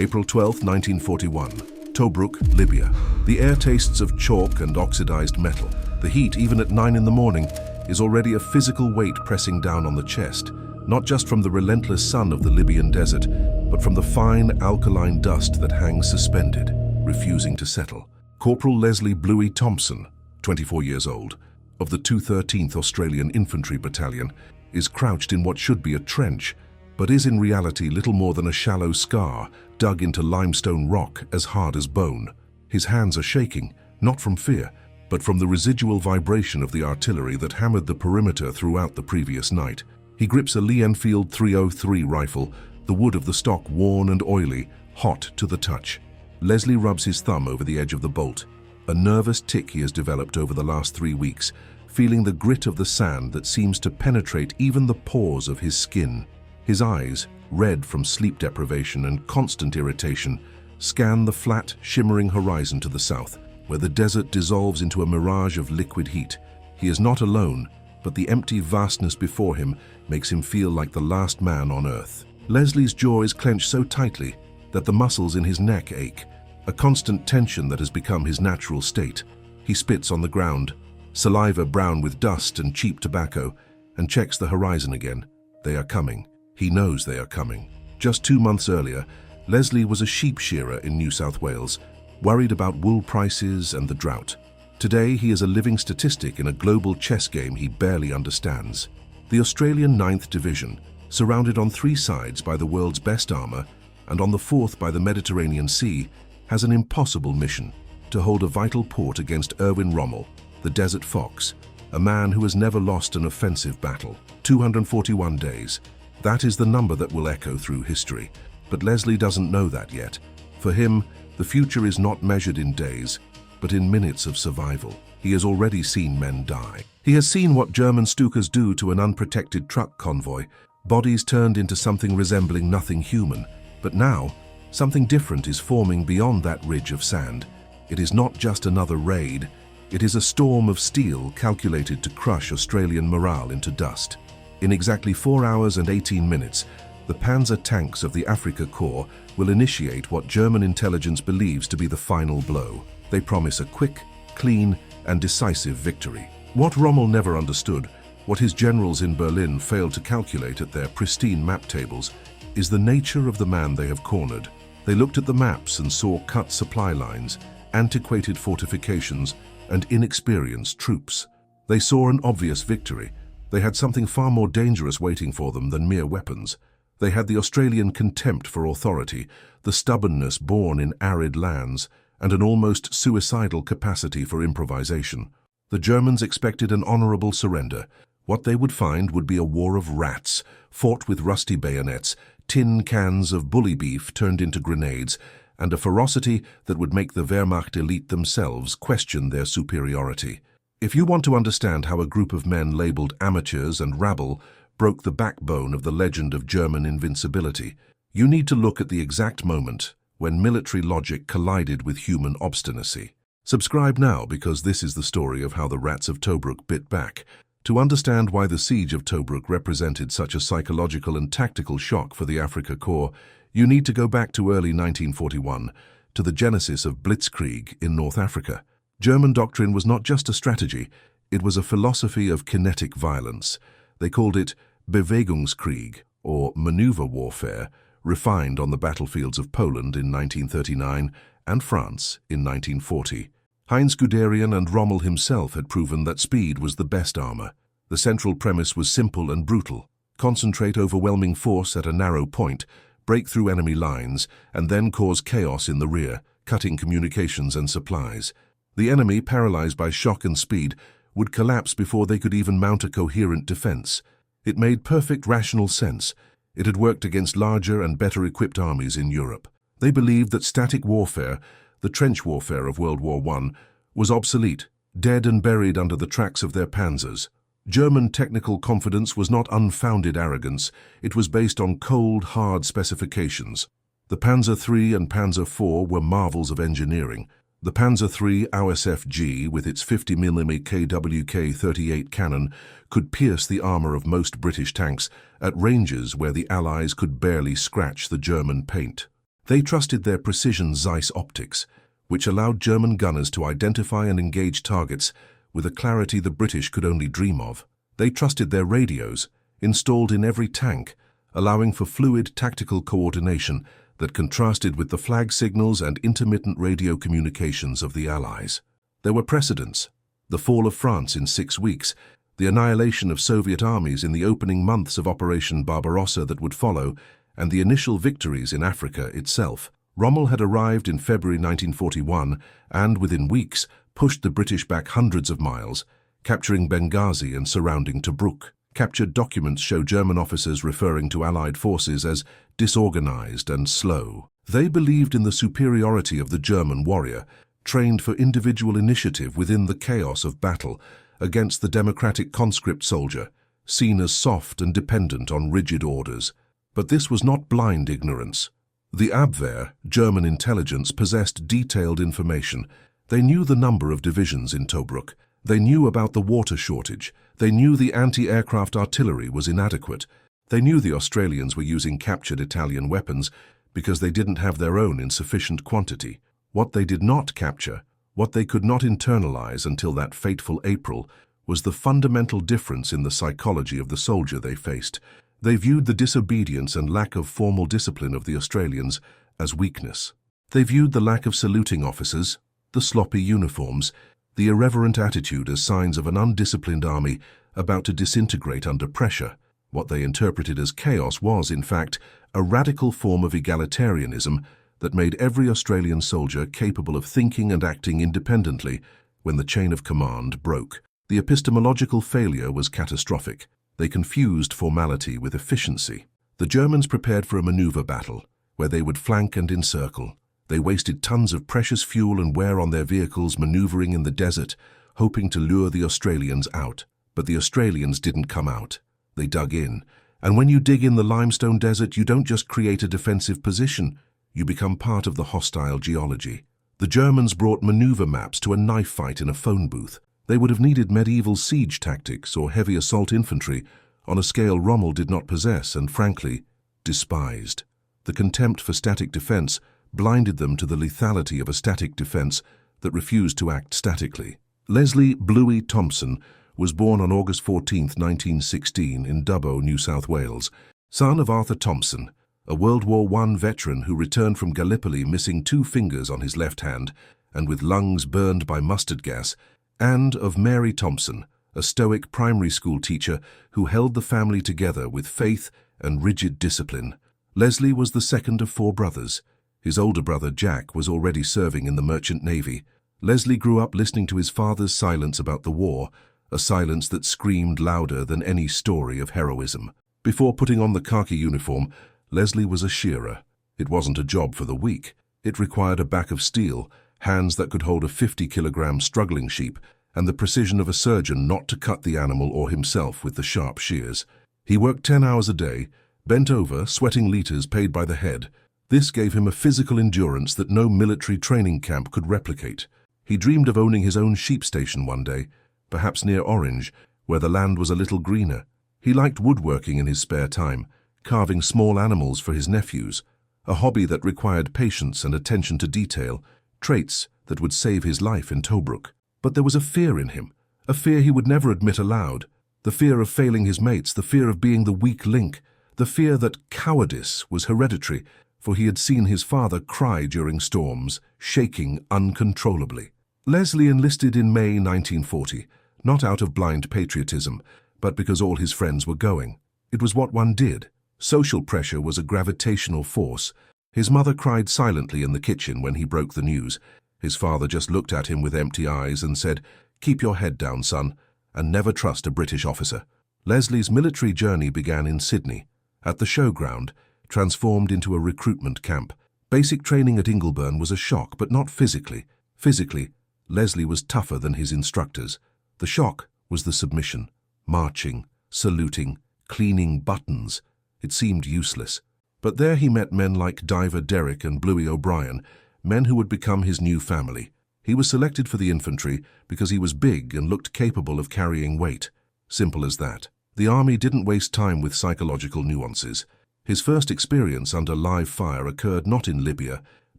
April 12, 1941. Tobruk, Libya. The air tastes of chalk and oxidized metal. The heat, even at 9 in the morning, is already a physical weight pressing down on the chest, not just from the relentless sun of the Libyan desert, but from the fine alkaline dust that hangs suspended, refusing to settle. Corporal Leslie Bluey Thompson, 24 years old, of the 213th Australian Infantry Battalion, is crouched in what should be a trench, but is in reality little more than a shallow scar dug into limestone rock as hard as bone. His hands are shaking, not from fear, but from the residual vibration of the artillery that hammered the perimeter throughout the previous night. He grips a Lee Enfield 303 rifle, the wood of the stock worn and oily, hot to the touch. Leslie rubs his thumb over the edge of the bolt, a nervous tic he has developed over the last 3 weeks, feeling the grit of the sand that seems to penetrate even the pores of his skin. His eyes, red from sleep deprivation and constant irritation, scan the flat, shimmering horizon to the south, where the desert dissolves into a mirage of liquid heat. He is not alone, but the empty vastness before him makes him feel like the last man on earth. Leslie's jaw is clenched so tightly that the muscles in his neck ache, a constant tension that has become his natural state. He spits on the ground, saliva brown with dust and cheap tobacco, and checks the horizon again. They are coming. He knows they are coming. Just 2 months earlier, Leslie was a sheep shearer in New South Wales, worried about wool prices and the drought. Today, he is a living statistic in a global chess game he barely understands. The Australian 9th Division, surrounded on 3 sides by the world's best armour and on the 4th by the Mediterranean Sea, has an impossible mission: to hold a vital port against Erwin Rommel, the Desert Fox, a man who has never lost an offensive battle. 241 days. That is the number that will echo through history. But Leslie doesn't know that yet. For him, the future is not measured in days, but in minutes of survival. He has already seen men die. He has seen what German Stukas do to an unprotected truck convoy, bodies turned into something resembling nothing human. But now, something different is forming beyond that ridge of sand. It is not just another raid. It is a storm of steel calculated to crush Australian morale into dust. In exactly 4 hours and 18 minutes, the Panzer tanks of the Afrika Korps will initiate what German intelligence believes to be the final blow. They promise a quick, clean, and decisive victory. What Rommel never understood, what his generals in Berlin failed to calculate at their pristine map tables, is the nature of the man they have cornered. They looked at the maps and saw cut supply lines, antiquated fortifications, and inexperienced troops. They saw an obvious victory. They had something far more dangerous waiting for them than mere weapons. They had the Australian contempt for authority, the stubbornness born in arid lands, and an almost suicidal capacity for improvisation. The Germans expected an honourable surrender. What they would find would be a war of rats, fought with rusty bayonets, tin cans of bully beef turned into grenades, and a ferocity that would make the Wehrmacht elite themselves question their superiority. If you want to understand how a group of men labelled amateurs and rabble broke the backbone of the legend of German invincibility, you need to look at the exact moment when military logic collided with human obstinacy. Subscribe now, because this is the story of how the rats of Tobruk bit back. To understand why the Siege of Tobruk represented such a psychological and tactical shock for the Afrika Korps, you need to go back to early 1941, to the genesis of Blitzkrieg in North Africa. German doctrine was not just a strategy, it was a philosophy of kinetic violence. They called it Bewegungskrieg, or maneuver warfare, refined on the battlefields of Poland in 1939 and France in 1940. Heinz Guderian and Rommel himself had proven that speed was the best armor. The central premise was simple and brutal: concentrate overwhelming force at a narrow point, break through enemy lines, and then cause chaos in the rear, cutting communications and supplies. The enemy, paralyzed by shock and speed, would collapse before they could even mount a coherent defense. It made perfect rational sense. It had worked against larger and better equipped armies in Europe. They believed that static warfare, the trench warfare of World War I, was obsolete, dead and buried under the tracks of their panzers. German technical confidence was not unfounded arrogance. It was based on cold, hard specifications. The Panzer III and Panzer IV were marvels of engineering. The Panzer III AUSFG, with its 50mm KWK-38 cannon, could pierce the armour of most British tanks at ranges where the Allies could barely scratch the German paint. They trusted their precision Zeiss optics, which allowed German gunners to identify and engage targets with a clarity the British could only dream of. They trusted their radios, installed in every tank, allowing for fluid tactical coordination that contrasted with the flag signals and intermittent radio communications of the Allies. There were precedents: the fall of France in 6 weeks, the annihilation of Soviet armies in the opening months of Operation Barbarossa that would follow, and the initial victories in Africa itself. Rommel had arrived in February 1941 and, within weeks, pushed the British back hundreds of miles, capturing Benghazi and surrounding Tobruk. Captured documents show German officers referring to Allied forces as disorganized and slow. They believed in the superiority of the German warrior, trained for individual initiative within the chaos of battle, against the democratic conscript soldier, seen as soft and dependent on rigid orders. But this was not blind ignorance. The Abwehr, German intelligence, possessed detailed information. They knew the number of divisions in Tobruk. They knew about the water shortage. They knew the anti-aircraft artillery was inadequate. They knew the Australians were using captured Italian weapons because they didn't have their own in sufficient quantity. What they did not capture, what they could not internalize until that fateful April, was the fundamental difference in the psychology of the soldier they faced. They viewed the disobedience and lack of formal discipline of the Australians as weakness. They viewed the lack of saluting officers, the sloppy uniforms, the irreverent attitude as signs of an undisciplined army about to disintegrate under pressure. What they interpreted as chaos was, in fact, a radical form of egalitarianism that made every Australian soldier capable of thinking and acting independently when the chain of command broke. The epistemological failure was catastrophic. They confused formality with efficiency. The Germans prepared for a maneuver battle, where they would flank and encircle. They wasted tons of precious fuel and wear on their vehicles maneuvering in the desert, hoping to lure the Australians out. But the Australians didn't come out. They dug in. And when you dig in the limestone desert, you don't just create a defensive position, you become part of the hostile geology. The Germans brought maneuver maps to a knife fight in a phone booth. They would have needed medieval siege tactics or heavy assault infantry on a scale Rommel did not possess and, frankly, despised. The contempt for static defense blinded them to the lethality of a static defense that refused to act statically. Leslie Bluey Thompson was born on August 14, 1916, in Dubbo, New South Wales, son of Arthur Thompson, a World War I veteran who returned from Gallipoli missing 2 fingers on his left hand and with lungs burned by mustard gas, and of Mary Thompson, a stoic primary school teacher who held the family together with faith and rigid discipline. Leslie was the second of 4 brothers. His older brother, Jack, was already serving in the Merchant Navy. Leslie grew up listening to his father's silence about the war, a silence that screamed louder than any story of heroism. Before putting on the khaki uniform, Leslie was a shearer. It wasn't a job for the weak. It required a back of steel, hands that could hold a 50-kilogram struggling sheep, and the precision of a surgeon not to cut the animal or himself with the sharp shears. He worked 10 hours a day, bent over, sweating liters paid by the head. This gave him a physical endurance that no military training camp could replicate. He dreamed of owning his own sheep station one day, perhaps near Orange, where the land was a little greener. He liked woodworking in his spare time, carving small animals for his nephews, a hobby that required patience and attention to detail, traits that would save his life in Tobruk. But there was a fear in him, a fear he would never admit aloud, the fear of failing his mates, the fear of being the weak link, the fear that cowardice was hereditary, for he had seen his father cry during storms, shaking uncontrollably. Leslie enlisted in May 1940, not out of blind patriotism, but because all his friends were going. It was what one did. Social pressure was a gravitational force. His mother cried silently in the kitchen when he broke the news. His father just looked at him with empty eyes and said, "Keep your head down, son, and never trust a British officer." Leslie's military journey began in Sydney, at the showground, transformed into a recruitment camp. Basic training at Ingleburn was a shock, but not physically. Physically, Leslie was tougher than his instructors. The shock was the submission. Marching, saluting, cleaning buttons. It seemed useless. But there he met men like Diver Derrick and Bluey O'Brien, men who would become his new family. He was selected for the infantry because he was big and looked capable of carrying weight. Simple as that. The army didn't waste time with psychological nuances. His first experience under live fire occurred not in Libya,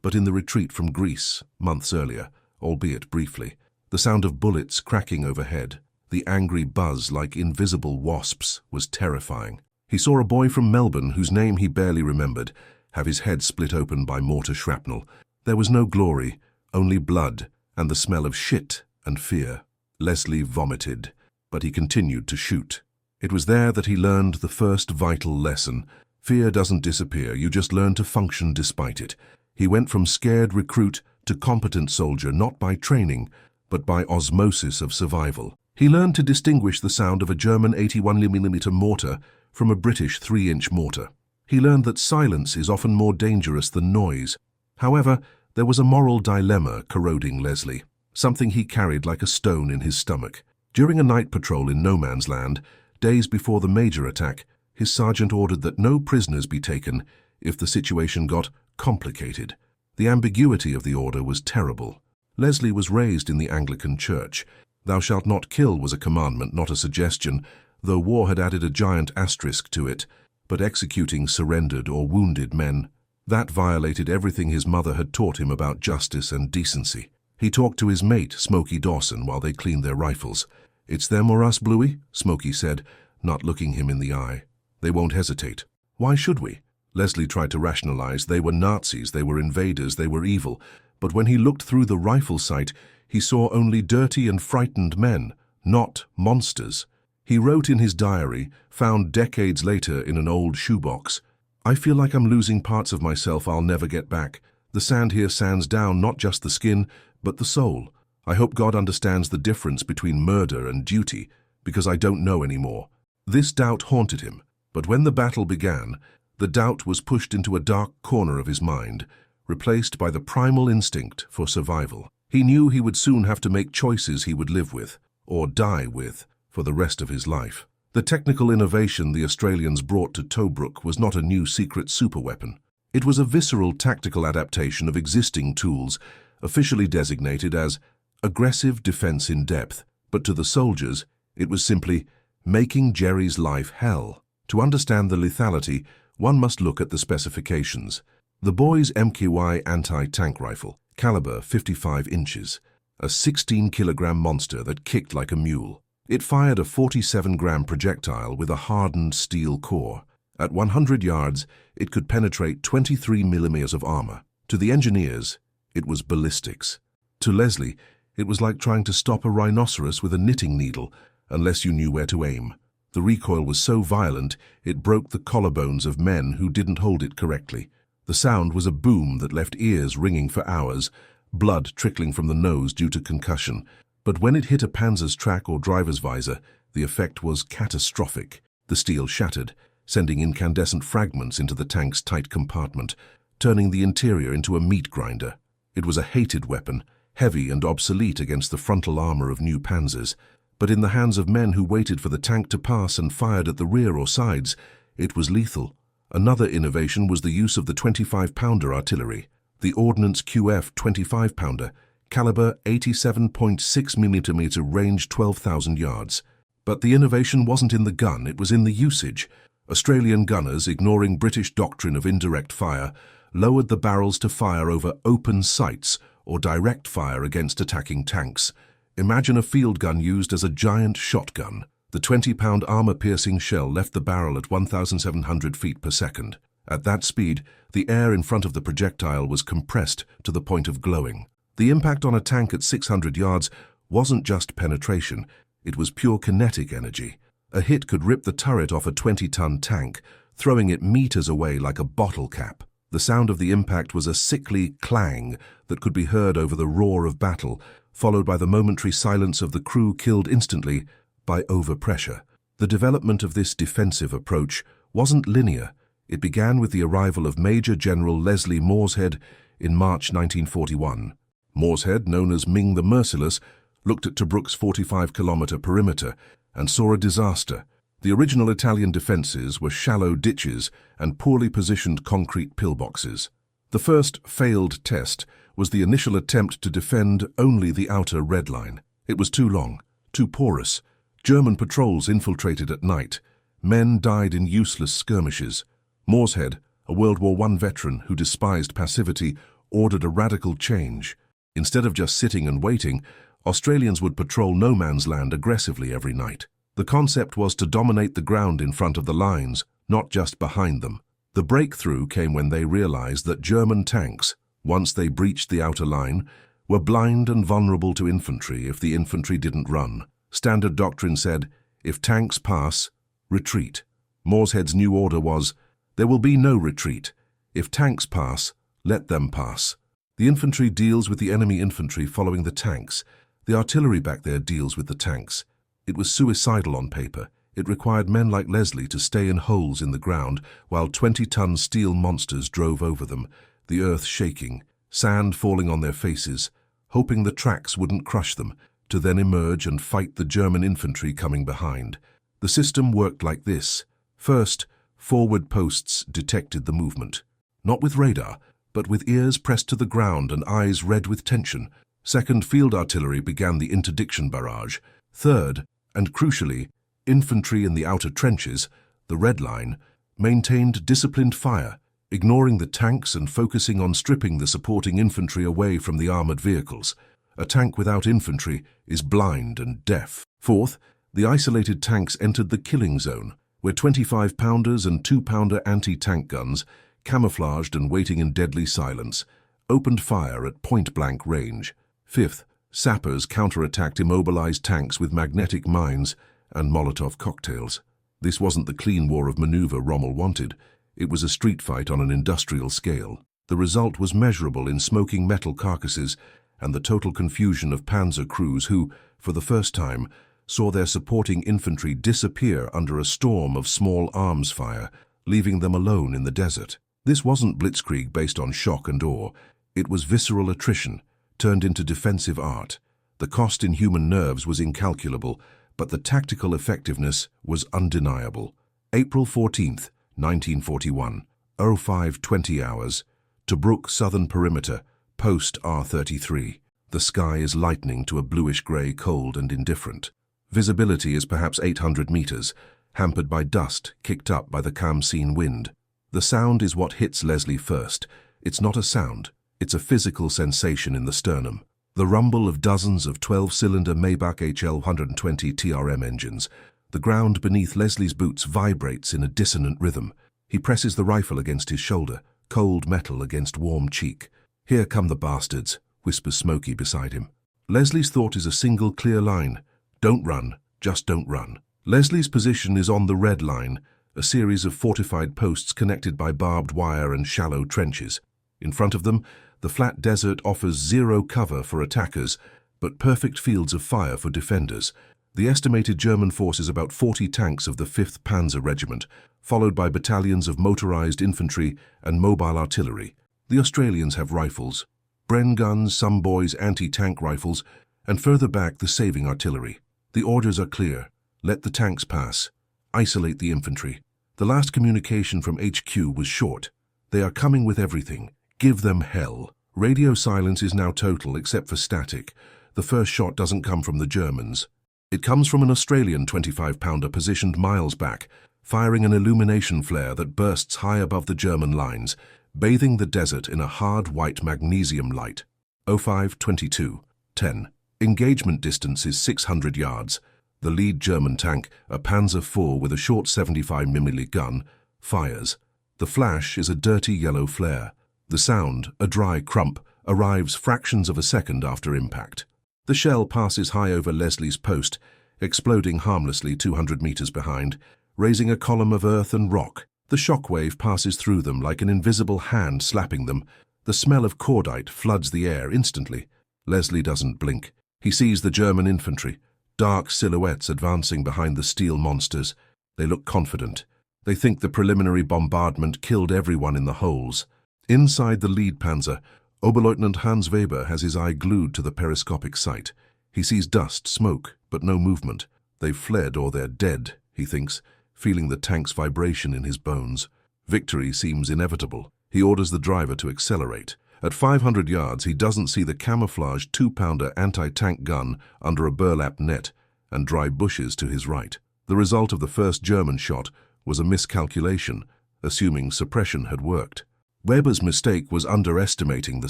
but in the retreat from Greece, months earlier, albeit briefly. The sound of bullets cracking overhead, the angry buzz like invisible wasps, was terrifying. He saw a boy from Melbourne, whose name he barely remembered, have his head split open by mortar shrapnel. There was no glory, only blood, and the smell of shit and fear. Leslie vomited, but he continued to shoot. It was there that he learned the first vital lesson. Fear doesn't disappear, you just learn to function despite it. He went from scared recruit to competent soldier not by training, but by osmosis of survival. He learned to distinguish the sound of a German 81mm mortar from a British 3-inch mortar. He learned that silence is often more dangerous than noise. However, there was a moral dilemma corroding Leslie, something he carried like a stone in his stomach. During a night patrol in no man's land, days before the major attack, his sergeant ordered that no prisoners be taken if the situation got complicated. The ambiguity of the order was terrible. Leslie was raised in the Anglican Church. Thou shalt not kill was a commandment, not a suggestion, though war had added a giant asterisk to it. But executing surrendered or wounded men, that violated everything his mother had taught him about justice and decency. He talked to his mate, Smokey Dawson, while they cleaned their rifles. "It's them or us, Bluey," Smokey said, not looking him in the eye. "They won't hesitate." "Why should we?" Leslie tried to rationalize. They were Nazis, they were invaders, they were evil. But when he looked through the rifle sight, he saw only dirty and frightened men, not monsters. He wrote in his diary, found decades later in an old shoebox, "I feel like I'm losing parts of myself I'll never get back. The sand here sands down not just the skin, but the soul. I hope God understands the difference between murder and duty, because I don't know anymore." This doubt haunted him, but when the battle began, the doubt was pushed into a dark corner of his mind, replaced by the primal instinct for survival. He knew he would soon have to make choices he would live with, or die with, for the rest of his life. The technical innovation the Australians brought to Tobruk was not a new secret superweapon. It was a visceral tactical adaptation of existing tools, officially designated as aggressive defense in depth, but to the soldiers, it was simply making Jerry's life hell. To understand the lethality, one must look at the specifications. The boy's MKY anti-tank rifle, caliber 55 inches, a 16-kilogram monster that kicked like a mule. It fired a 47-gram projectile with a hardened steel core. At 100 yards, it could penetrate 23 millimeters of armor. To the engineers, it was ballistics. To Leslie, it was like trying to stop a rhinoceros with a knitting needle, unless you knew where to aim. The recoil was so violent, it broke the collarbones of men who didn't hold it correctly. The sound was a boom that left ears ringing for hours, blood trickling from the nose due to concussion. But when it hit a Panzer's track or driver's visor, the effect was catastrophic. The steel shattered, sending incandescent fragments into the tank's tight compartment, turning the interior into a meat grinder. It was a hated weapon, heavy and obsolete against the frontal armor of new Panzers. But in the hands of men who waited for the tank to pass and fired at the rear or sides, it was lethal. Another innovation was the use of the 25-pounder artillery, the Ordnance QF 25-pounder, caliber 87.6 millimeter, range 12,000 yards. But the innovation wasn't in the gun, it was in the usage. Australian gunners, ignoring British doctrine of indirect fire, lowered the barrels to fire over open sights or direct fire against attacking tanks. Imagine a field gun used as a giant shotgun. The 20-pound armor-piercing shell left the barrel at 1,700 feet per second. At that speed, the air in front of the projectile was compressed to the point of glowing. The impact on a tank at 600 yards wasn't just penetration, it was pure kinetic energy. A hit could rip the turret off a 20-ton tank, throwing it meters away like a bottle cap. The sound of the impact was a sickly clang that could be heard over the roar of battle, followed by the momentary silence of the crew killed instantly by overpressure. The development of this defensive approach wasn't linear. It began with the arrival of Major General Leslie Morshead in March 1941. Morshead, known as Ming the Merciless, looked at Tobruk's 45-kilometer perimeter and saw a disaster. The original Italian defenses were shallow ditches and poorly positioned concrete pillboxes. The first failed test was the initial attempt to defend only the outer red line. It was too long, too porous. German patrols infiltrated at night. Men died in useless skirmishes. Morshead, a World War I veteran who despised passivity, ordered a radical change. Instead of just sitting and waiting, Australians would patrol no man's land aggressively every night. The concept was to dominate the ground in front of the lines, not just behind them. The breakthrough came when they realized that German tanks, once they breached the outer line, were blind and vulnerable to infantry if the infantry didn't run. Standard doctrine said, if tanks pass, retreat. Morshead's new order was, there will be no retreat. If tanks pass, let them pass. The infantry deals with the enemy infantry following the tanks. The artillery back there deals with the tanks. It was suicidal on paper. It required men like Leslie to stay in holes in the ground while 20-ton steel monsters drove over them, the earth shaking, sand falling on their faces, hoping the tracks wouldn't crush them, to then emerge and fight the German infantry coming behind. The system worked like this. First, forward posts detected the movement. Not with radar, but with ears pressed to the ground and eyes red with tension. Second, field artillery began the interdiction barrage. Third, and crucially, infantry in the outer trenches, the red line, maintained disciplined fire, ignoring the tanks and focusing on stripping the supporting infantry away from the armored vehicles. A tank without infantry is blind and deaf. Fourth, the isolated tanks entered the killing zone, where 25-pounders and 2-pounder anti-tank guns, camouflaged and waiting in deadly silence, opened fire at point-blank range. Fifth, sappers counterattacked immobilized tanks with magnetic mines and Molotov cocktails. This wasn't the clean war of maneuver Rommel wanted. It was a street fight on an industrial scale. The result was measurable in smoking metal carcasses and the total confusion of panzer crews who, for the first time, saw their supporting infantry disappear under a storm of small arms fire, leaving them alone in the desert. This wasn't blitzkrieg based on shock and awe. It was visceral attrition, turned into defensive art. The cost in human nerves was incalculable, but the tactical effectiveness was undeniable. April 14th, 1941, 05:20 hours, Tobruk southern perimeter, post R33. The sky is lightening to a bluish-grey, cold and indifferent. Visibility is perhaps 800 meters, hampered by dust kicked up by the Khamsin wind. The sound is what hits Leslie first. It's not a sound, it's a physical sensation in the sternum. The rumble of dozens of 12-cylinder Maybach HL-120 TRM engines. The ground beneath Leslie's boots vibrates in a dissonant rhythm. He presses the rifle against his shoulder, cold metal against warm cheek. "Here come the bastards," whispers Smokey beside him. Leslie's thought is a single clear line. Don't run, just don't run. Leslie's position is on the red line, a series of fortified posts connected by barbed wire and shallow trenches. In front of them, the flat desert offers zero cover for attackers, but perfect fields of fire for defenders. The estimated German force is about 40 tanks of the 5th Panzer Regiment, followed by battalions of motorized infantry and mobile artillery. The Australians have rifles, Bren guns, some boys' anti-tank rifles, and further back the saving artillery. The orders are clear. Let the tanks pass. Isolate the infantry. The last communication from HQ was short. They are coming with everything. Give them hell. Radio silence is now total except for static. The first shot doesn't come from the Germans. It comes from an Australian 25-pounder positioned miles back, firing an illumination flare that bursts high above the German lines, bathing the desert in a hard white magnesium light. 05:22:10. Engagement distance is 600 yards. The lead German tank, a Panzer IV with a short 75mm gun, fires. The flash is a dirty yellow flare. The sound, a dry crump, arrives fractions of a second after impact. The shell passes high over Leslie's post, exploding harmlessly 200 meters behind, raising a column of earth and rock. The shockwave passes through them like an invisible hand slapping them. The smell of cordite floods the air instantly. Leslie doesn't blink. He sees the German infantry, dark silhouettes advancing behind the steel monsters. They look confident. They think the preliminary bombardment killed everyone in the holes. Inside the lead panzer, Oberleutnant Hans Weber has his eye glued to the periscopic sight. He sees dust, smoke, but no movement. They've fled or they're dead, he thinks, feeling the tank's vibration in his bones. Victory seems inevitable. He orders the driver to accelerate. At 500 yards, he doesn't see the camouflaged 2-pounder anti-tank gun under a burlap net and dry bushes to his right. The result of the first German shot was a miscalculation, assuming suppression had worked. Weber's mistake was underestimating the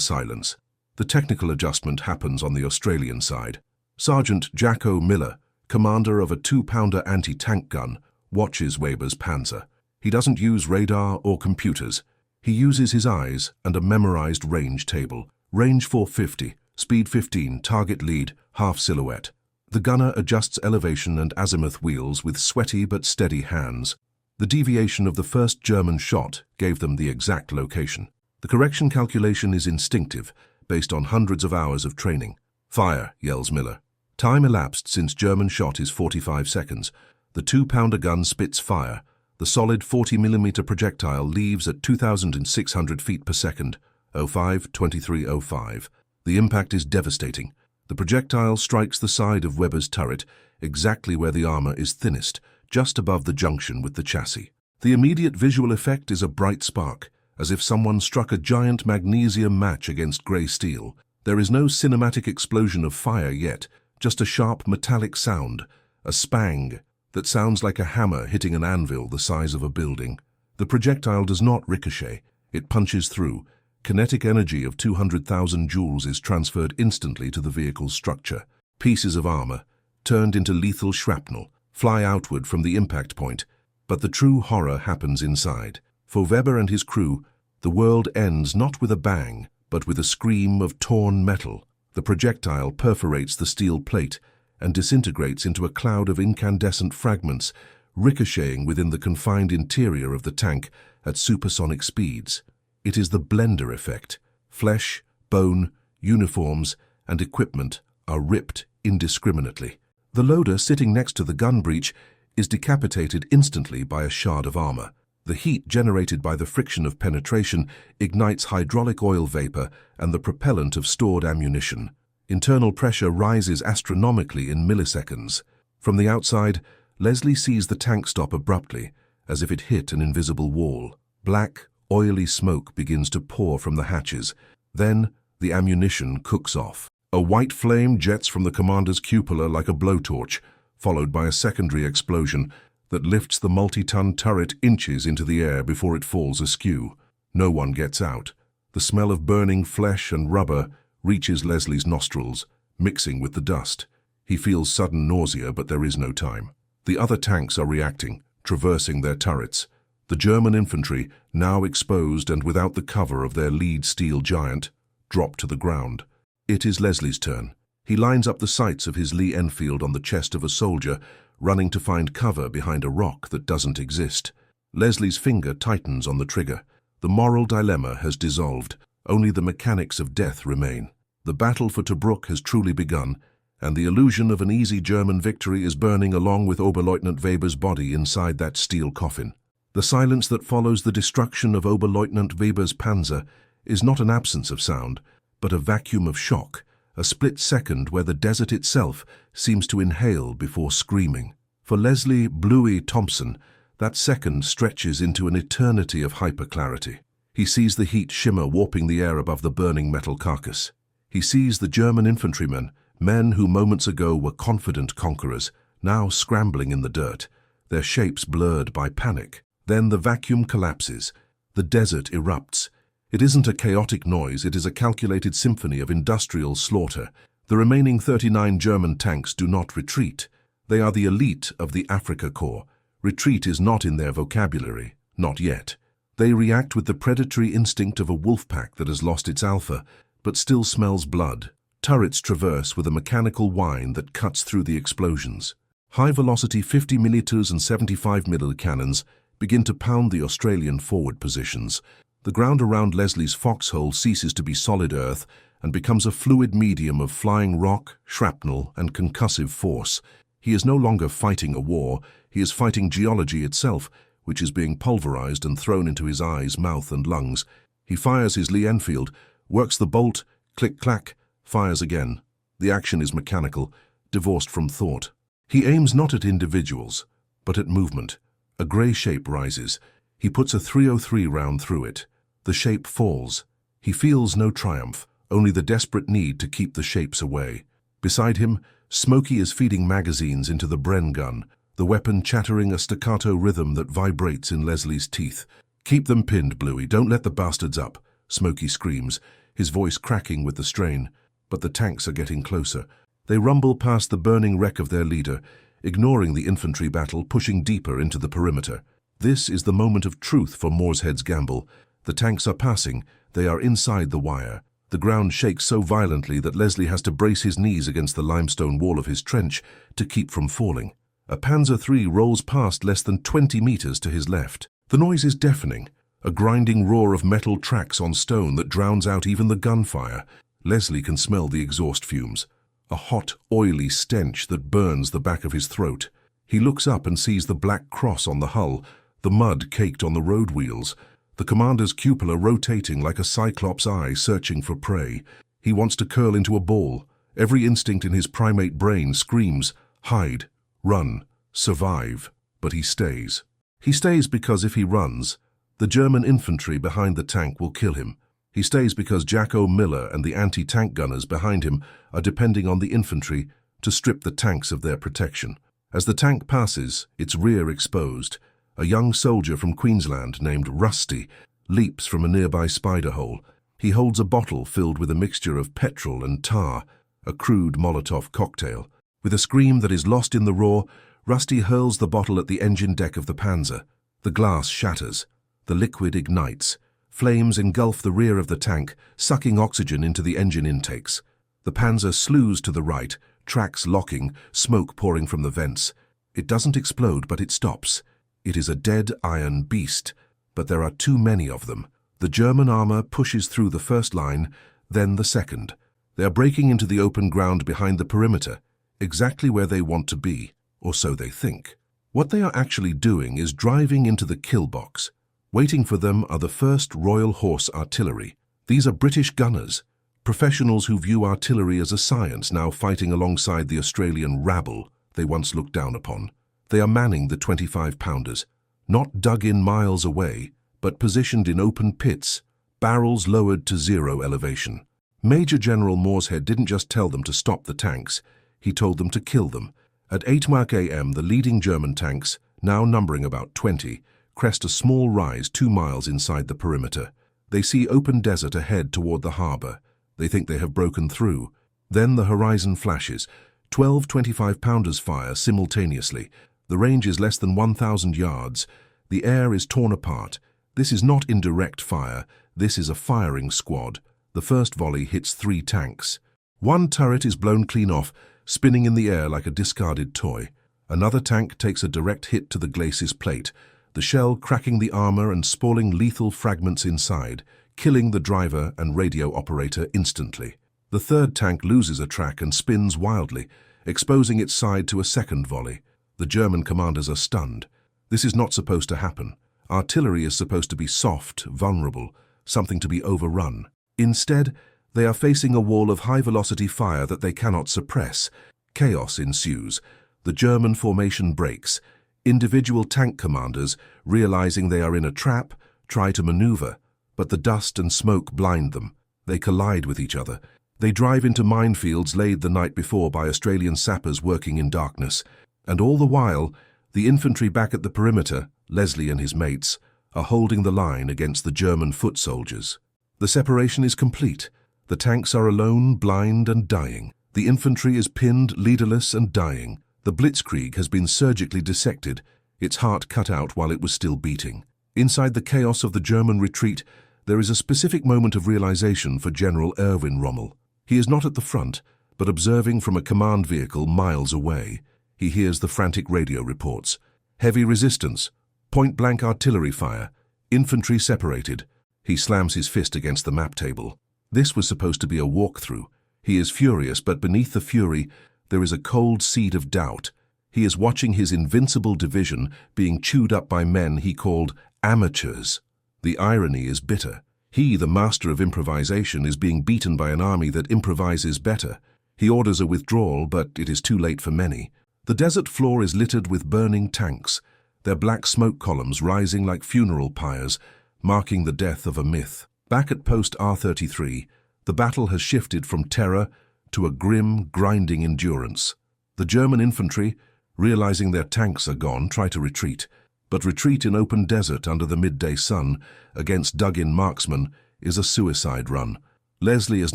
silence. The technical adjustment happens on the Australian side. Sergeant Jacko Miller, commander of a 2-pounder anti-tank gun, watches Weber's panzer. He doesn't use radar or computers. He uses his eyes and a memorized range table. Range 450, speed 15, target lead, half silhouette. The gunner adjusts elevation and azimuth wheels with sweaty but steady hands. The deviation of the first German shot gave them the exact location. The correction calculation is instinctive, based on hundreds of hours of training. Fire, yells Miller. Time elapsed since German shot is 45 seconds. The 2-pounder gun spits fire. The solid 40mm projectile leaves at 2,600 feet per second, 05:23:05. The impact is devastating. The projectile strikes the side of Weber's turret, exactly where the armor is thinnest, just above the junction with the chassis. The immediate visual effect is a bright spark, as if someone struck a giant magnesium match against grey steel. There is no cinematic explosion of fire yet, just a sharp metallic sound, a spang, that sounds like a hammer hitting an anvil the size of a building. The projectile does not ricochet, it punches through. Kinetic energy of 200,000 joules is transferred instantly to the vehicle's structure. Pieces of armor, turned into lethal shrapnel, fly outward from the impact point, but the true horror happens inside. For Weber and his crew, the world ends not with a bang, but with a scream of torn metal. The projectile perforates the steel plate and disintegrates into a cloud of incandescent fragments, ricocheting within the confined interior of the tank at supersonic speeds. It is the blender effect. Flesh, bone, uniforms, and equipment are ripped indiscriminately. The loader sitting next to the gun breech is decapitated instantly by a shard of armor. The heat generated by the friction of penetration ignites hydraulic oil vapor and the propellant of stored ammunition. Internal pressure rises astronomically in milliseconds. From the outside, Leslie sees the tank stop abruptly, as if it hit an invisible wall. Black, oily smoke begins to pour from the hatches. Then, the ammunition cooks off. A white flame jets from the commander's cupola like a blowtorch, followed by a secondary explosion that lifts the multi-ton turret inches into the air before it falls askew. No one gets out. The smell of burning flesh and rubber reaches Leslie's nostrils, mixing with the dust. He feels sudden nausea, but there is no time. The other tanks are reacting, traversing their turrets. The German infantry, now exposed and without the cover of their lead steel giant, drop to the ground. It is Leslie's turn. He lines up the sights of his Lee Enfield on the chest of a soldier, running to find cover behind a rock that doesn't exist. Leslie's finger tightens on the trigger. The moral dilemma has dissolved. Only the mechanics of death remain. The battle for Tobruk has truly begun, and the illusion of an easy German victory is burning along with Oberleutnant Weber's body inside that steel coffin. The silence that follows the destruction of Oberleutnant Weber's panzer is not an absence of sound, but a vacuum of shock, a split second where the desert itself seems to inhale before screaming. For Leslie Bluey Thompson, that second stretches into an eternity of hyperclarity. He sees the heat shimmer warping the air above the burning metal carcass. He sees the German infantrymen, men who moments ago were confident conquerors, now scrambling in the dirt, their shapes blurred by panic. Then the vacuum collapses. The desert erupts. It isn't a chaotic noise, it is a calculated symphony of industrial slaughter. The remaining 39 German tanks do not retreat. They are the elite of the Afrika Korps. Retreat is not in their vocabulary, not yet. They react with the predatory instinct of a wolf pack that has lost its alpha, but still smells blood. Turrets traverse with a mechanical whine that cuts through the explosions. High-velocity 50mm and 75mm cannons begin to pound the Australian forward positions. The ground around Leslie's foxhole ceases to be solid earth and becomes a fluid medium of flying rock, shrapnel, and concussive force. He is no longer fighting a war, he is fighting geology itself, which is being pulverized and thrown into his eyes, mouth, and lungs. He fires his Lee Enfield, works the bolt, click-clack, fires again. The action is mechanical, divorced from thought. He aims not at individuals, but at movement. A grey shape rises. He puts a .303 round through it. The shape falls. He feels no triumph, only the desperate need to keep the shapes away. Beside him, Smokey is feeding magazines into the Bren gun, the weapon chattering a staccato rhythm that vibrates in Leslie's teeth. "Keep them pinned, Bluey. Don't let the bastards up," Smokey screams, his voice cracking with the strain. But the tanks are getting closer. They rumble past the burning wreck of their leader, ignoring the infantry battle, pushing deeper into the perimeter. This is the moment of truth for Mooreshead's gamble. The tanks are passing. They are inside the wire. The ground shakes so violently that Leslie has to brace his knees against the limestone wall of his trench to keep from falling. A Panzer III rolls past less than 20 meters to his left. The noise is deafening, a grinding roar of metal tracks on stone that drowns out even the gunfire. Leslie can smell the exhaust fumes, a hot, oily stench that burns the back of his throat. He looks up and sees the black cross on the hull, the mud caked on the road wheels, the commander's cupola rotating like a cyclops eye searching for prey. He wants to curl into a ball. Every instinct in his primate brain screams, hide, run, survive. But he stays. He stays because if he runs, the German infantry behind the tank will kill him. He stays because Jack O'Miller and the anti-tank gunners behind him are depending on the infantry to strip the tanks of their protection. As the tank passes, its rear exposed, a young soldier from Queensland named Rusty leaps from a nearby spider hole. He holds a bottle filled with a mixture of petrol and tar, a crude Molotov cocktail. With a scream that is lost in the roar, Rusty hurls the bottle at the engine deck of the Panzer. The glass shatters. The liquid ignites. Flames engulf the rear of the tank, sucking oxygen into the engine intakes. The Panzer slews to the right, tracks locking, smoke pouring from the vents. It doesn't explode, but it stops. It is a dead iron beast, but there are too many of them. The German armor pushes through the first line, then the second. They are breaking into the open ground behind the perimeter, exactly where they want to be, or so they think. What they are actually doing is driving into the kill box. Waiting for them are the 1st Royal Horse Artillery. These are British gunners, professionals who view artillery as a science, now fighting alongside the Australian rabble they once looked down upon. They are manning the 25-pounders, not dug in miles away, but positioned in open pits, barrels lowered to 0 elevation. Major General Mooreshead didn't just tell them to stop the tanks, he told them to kill them. At 8 a.m., the leading German tanks, now numbering about 20, crest a small rise 2 miles inside the perimeter. They see open desert ahead toward the harbour. They think they have broken through. Then the horizon flashes. 12 25-pounders fire simultaneously. The range is less than 1,000 yards. The air is torn apart. This is not indirect fire. This is a firing squad. The first volley hits 3 tanks. One turret is blown clean off, spinning in the air like a discarded toy. Another tank takes a direct hit to the glacis plate, the shell cracking the armor and spalling lethal fragments inside, killing the driver and radio operator instantly. The third tank loses a track and spins wildly, exposing its side to a second volley. The German commanders are stunned. This is not supposed to happen. Artillery is supposed to be soft, vulnerable, something to be overrun. Instead, they are facing a wall of high-velocity fire that they cannot suppress. Chaos ensues. The German formation breaks. Individual tank commanders, realizing they are in a trap, try to maneuver, but the dust and smoke blind them. They collide with each other. They drive into minefields laid the night before by Australian sappers working in darkness. And all the while, the infantry back at the perimeter, Leslie and his mates, are holding the line against the German foot soldiers. The separation is complete. The tanks are alone, blind and dying. The infantry is pinned, leaderless and dying. The blitzkrieg has been surgically dissected, its heart cut out while it was still beating. Inside the chaos of the German retreat, there is a specific moment of realization for General Erwin Rommel. He is not at the front, but observing from a command vehicle miles away. He hears the frantic radio reports. Heavy resistance, point-blank artillery fire, infantry separated. He slams his fist against the map table. This was supposed to be a walkthrough. He is furious, but beneath the fury, there is a cold seed of doubt. He is watching his invincible division being chewed up by men he called amateurs. The irony is bitter. He, the master of improvisation, is being beaten by an army that improvises better. He orders a withdrawal, but it is too late for many. The desert floor is littered with burning tanks, their black smoke columns rising like funeral pyres, marking the death of a myth. Back at post R33, the battle has shifted from terror to a grim, grinding endurance. The German infantry, realizing their tanks are gone, try to retreat, But retreat in open desert under the midday sun against dug-in marksmen is a suicide run. Leslie is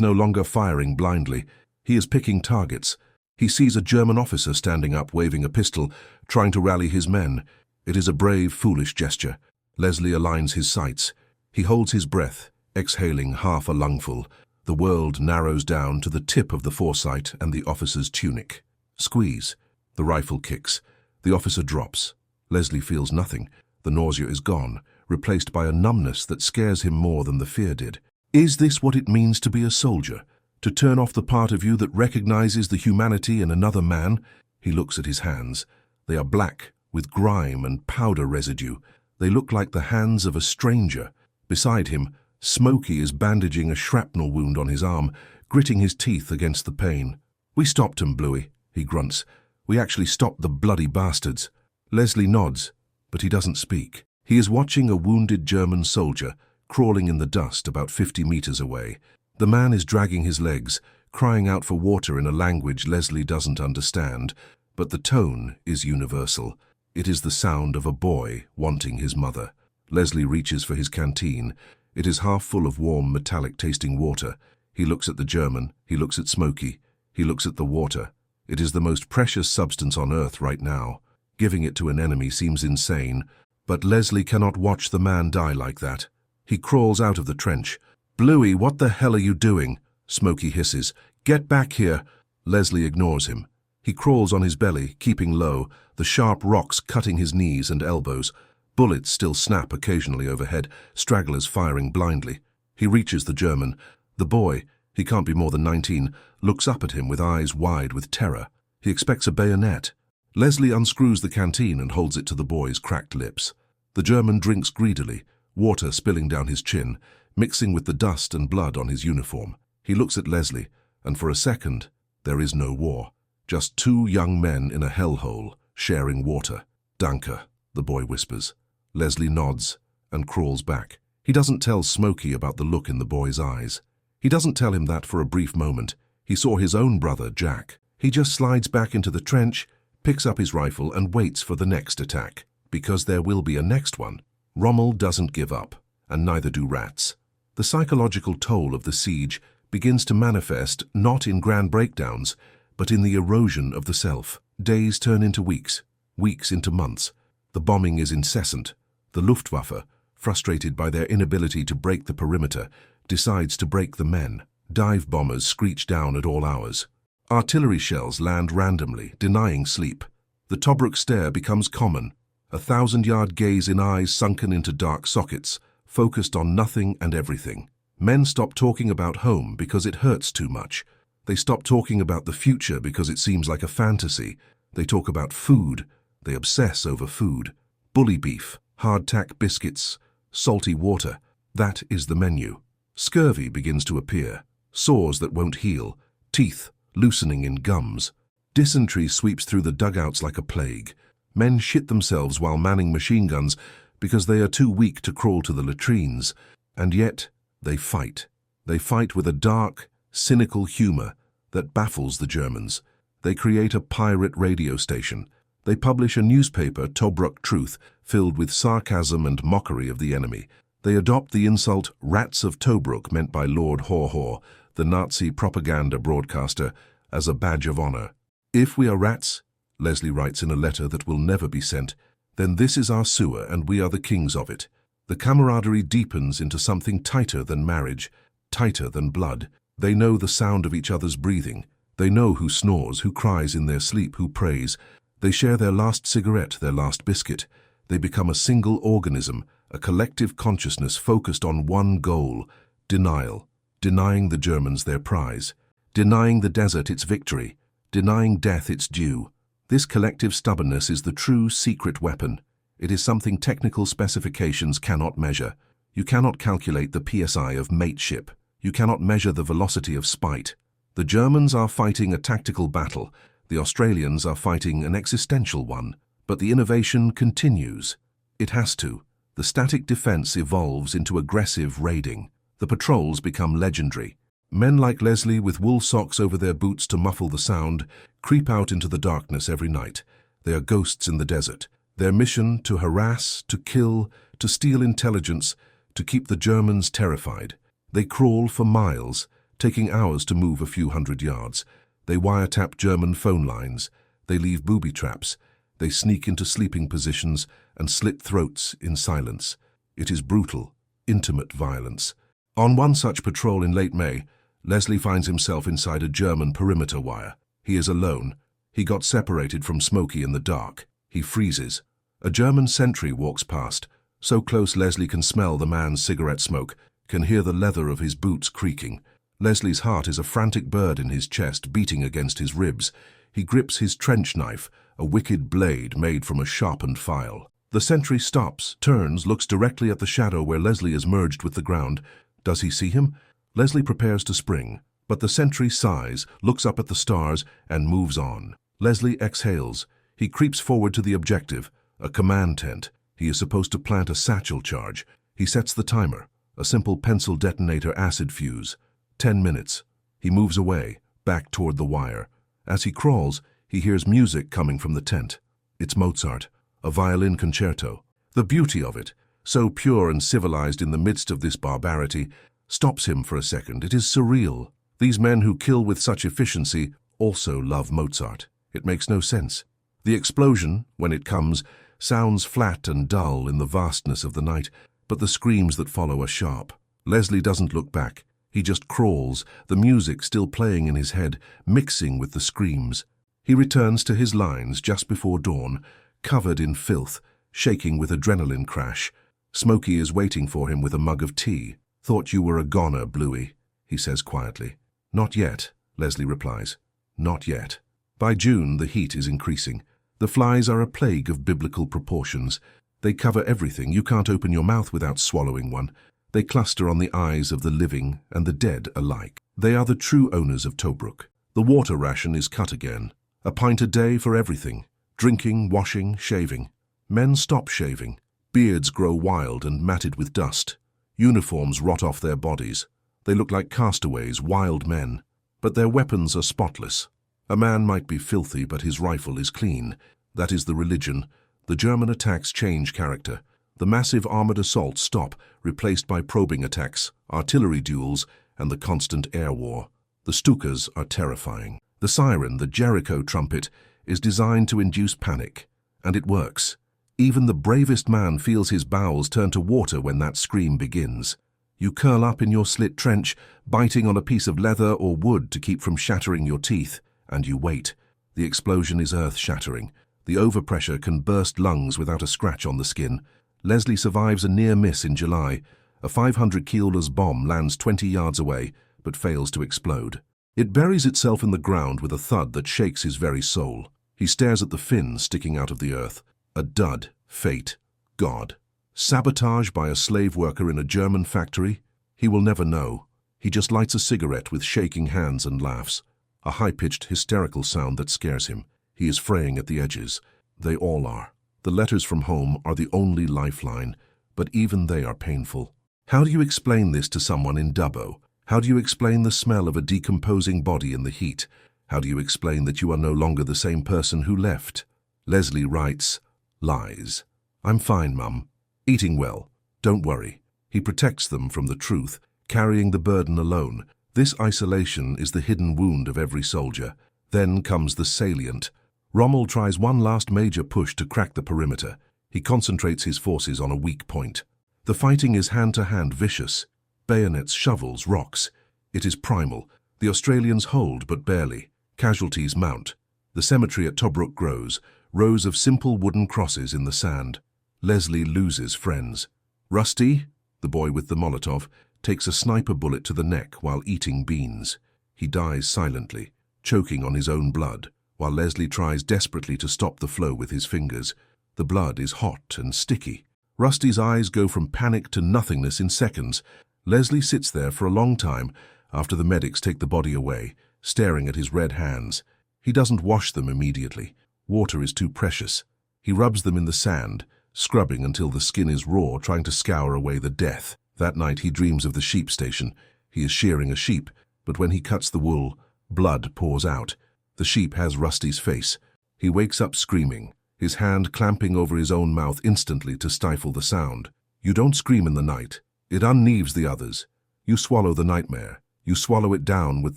no longer firing blindly. He is picking targets. He sees a German officer standing up, waving a pistol, trying to rally his men. It is a brave, foolish gesture. Leslie aligns his sights. He holds his breath, exhaling half a lungful. The world narrows down to the tip of the foresight and the officer's tunic. Squeeze. The rifle kicks. The officer drops. Leslie feels nothing. The nausea is gone, replaced by a numbness that scares him more than the fear did. Is this what it means to be a soldier? To turn off the part of you that recognizes the humanity in another man? He looks at his hands. They are black, with grime and powder residue. They look like the hands of a stranger. Beside him, Smokey is bandaging a shrapnel wound on his arm, gritting his teeth against the pain. "We stopped 'em, Bluey," he grunts. "We actually stopped the bloody bastards." Leslie nods, but he doesn't speak. He is watching a wounded German soldier, crawling in the dust about 50 meters away. The man is dragging his legs, crying out for water in a language Leslie doesn't understand, but the tone is universal. It is the sound of a boy wanting his mother. Leslie reaches for his canteen. It is half full of warm, metallic-tasting water. He looks at the German. He looks at Smokey. He looks at the water. It is the most precious substance on earth right now. Giving it to an enemy seems insane, but Leslie cannot watch the man die like that. He crawls out of the trench. "Bluey, what the hell are you doing?" Smokey hisses. "Get back here." Leslie ignores him. He crawls on his belly, keeping low, the sharp rocks cutting his knees and elbows. Bullets still snap occasionally overhead, stragglers firing blindly. He reaches the German. The boy, he can't be more than 19, looks up at him with eyes wide with terror. He expects a bayonet. Leslie unscrews the canteen and holds it to the boy's cracked lips. The German drinks greedily, water spilling down his chin, mixing with the dust and blood on his uniform. He looks at Leslie, and for a second, there is no war. Just two young men in a hellhole, sharing water. "Danke," the boy whispers. Leslie nods and crawls back. He doesn't tell Smokey about the look in the boy's eyes. He doesn't tell him that for a brief moment. He saw his own brother, Jack. He just slides back into the trench, picks up his rifle and waits for the next attack, because there will be a next one. Rommel doesn't give up, and neither do rats. The psychological toll of the siege begins to manifest not in grand breakdowns, but in the erosion of the self. Days turn into weeks, weeks into months. The bombing is incessant. The Luftwaffe, frustrated by their inability to break the perimeter, decides to break the men. Dive bombers screech down at all hours. Artillery shells land randomly, denying sleep. The Tobruk stare becomes common, a 1,000-yard gaze in eyes sunken into dark sockets, focused on nothing and everything. Men stop talking about home because it hurts too much. They stop talking about the future because it seems like a fantasy. They talk about food. They obsess over food. Bully beef, hardtack biscuits, salty water. That is the menu. Scurvy begins to appear. Sores that won't heal. Teeth loosening in gums. Dysentery sweeps through the dugouts like a plague. Men shit themselves while manning machine guns because they are too weak to crawl to the latrines. And yet, they fight. They fight with a dark, cynical humor that baffles the Germans. They create a pirate radio station. They publish a newspaper, Tobruk Truth, filled with sarcasm and mockery of the enemy. They adopt the insult "Rats of Tobruk," meant by Lord Haw-Haw, the Nazi propaganda broadcaster, as a badge of honor. "If we are rats," Leslie writes in a letter that will never be sent, "then this is our sewer and we are the kings of it." The camaraderie deepens into something tighter than marriage, tighter than blood. They know the sound of each other's breathing. They know who snores, who cries in their sleep, who prays. They share their last cigarette, their last biscuit. They become a single organism, a collective consciousness focused on one goal: denial. Denying the Germans their prize. Denying the desert its victory. Denying death its due. This collective stubbornness is the true secret weapon. It is something technical specifications cannot measure. You cannot calculate the PSI of mateship. You cannot measure the velocity of spite. The Germans are fighting a tactical battle. The Australians are fighting an existential one. But the innovation continues. It has to. The static defense evolves into aggressive raiding. The patrols become legendary. Men like Leslie, with wool socks over their boots to muffle the sound, creep out into the darkness every night. They are ghosts in the desert. Their mission: to harass, to kill, to steal intelligence, to keep the Germans terrified. They crawl for miles, taking hours to move a few hundred yards. They wiretap German phone lines. They leave booby traps. They sneak into sleeping positions and slit throats in silence. It is brutal, intimate violence. On one such patrol in late May, Leslie finds himself inside a German perimeter wire. He is alone. He got separated from Smokey in the dark. He freezes. A German sentry walks past, so close Leslie can smell the man's cigarette smoke, can hear the leather of his boots creaking. Leslie's heart is a frantic bird in his chest, beating against his ribs. He grips his trench knife, a wicked blade made from a sharpened file. The sentry stops, turns, looks directly at the shadow where Leslie is merged with the ground. Does he see him? Leslie prepares to spring, but the sentry sighs, looks up at the stars, and moves on. Leslie exhales. He creeps forward to the objective, a command tent. He is supposed to plant a satchel charge. He sets the timer, a simple pencil detonator acid fuse. 10 minutes. He moves away, back toward the wire. As he crawls, he hears music coming from the tent. It's Mozart, a violin concerto. The beauty of it, so pure and civilized in the midst of this barbarity, stops him for a second. It is surreal. These men who kill with such efficiency also love Mozart. It makes no sense. The explosion, when it comes, sounds flat and dull in the vastness of the night, but the screams that follow are sharp. Leslie doesn't look back. He just crawls, the music still playing in his head, mixing with the screams. He returns to his lines just before dawn, covered in filth, shaking with adrenaline crash. Smokey is waiting for him with a mug of tea. "Thought you were a goner, Bluey," he says quietly. "Not yet," Leslie replies. "Not yet." By June, the heat is increasing. The flies are a plague of biblical proportions. They cover everything. You can't open your mouth without swallowing one. They cluster on the eyes of the living and the dead alike. They are the true owners of Tobruk. The water ration is cut again. A pint a day for everything. Drinking, washing, shaving. Men stop shaving. Beards grow wild and matted with dust. Uniforms rot off their bodies. They look like castaways, wild men. But their weapons are spotless. A man might be filthy, but his rifle is clean. That is the religion. The German attacks change character. The massive armored assaults stop, replaced by probing attacks, artillery duels, and the constant air war. The Stukas are terrifying. The siren, the Jericho trumpet, is designed to induce panic. And it works. Even the bravest man feels his bowels turn to water when that scream begins. You curl up in your slit trench, biting on a piece of leather or wood to keep from shattering your teeth, and you wait. The explosion is earth-shattering. The overpressure can burst lungs without a scratch on the skin. Leslie survives a near miss in July. A 500 kilos bomb lands 20 yards away, but fails to explode. It buries itself in the ground with a thud that shakes his very soul. He stares at the fin sticking out of the earth. A dud, fate, God. Sabotage by a slave worker in a German factory? He will never know. He just lights a cigarette with shaking hands and laughs. A high-pitched, hysterical sound that scares him. He is fraying at the edges. They all are. The letters from home are the only lifeline, but even they are painful. How do you explain this to someone in Dubbo? How do you explain the smell of a decomposing body in the heat? How do you explain that you are no longer the same person who left? Leslie writes, lies. "I'm fine, Mum. Eating well. Don't worry." He protects them from the truth, carrying the burden alone. This isolation is the hidden wound of every soldier. Then comes the salient. Rommel tries one last major push to crack the perimeter. He concentrates his forces on a weak point. The fighting is hand-to-hand vicious. Bayonets, shovels, rocks. It is primal. The Australians hold, but barely. Casualties mount. The cemetery at Tobruk grows, rows of simple wooden crosses in the sand. Leslie loses friends. Rusty, the boy with the Molotov, takes a sniper bullet to the neck while eating beans. He dies silently, choking on his own blood, while Leslie tries desperately to stop the flow with his fingers. The blood is hot and sticky. Rusty's eyes go from panic to nothingness in seconds. Leslie sits there for a long time after the medics take the body away, staring at his red hands. He doesn't wash them immediately. Water is too precious. He rubs them in the sand, scrubbing until the skin is raw, trying to scour away the death. That night he dreams of the sheep station. He is shearing a sheep, but when he cuts the wool, blood pours out. The sheep has Rusty's face. He wakes up screaming. his hand clamping over his own mouth instantly to stifle the sound. You don't scream in the night. It unnerves the others. You swallow the nightmare. You swallow it down with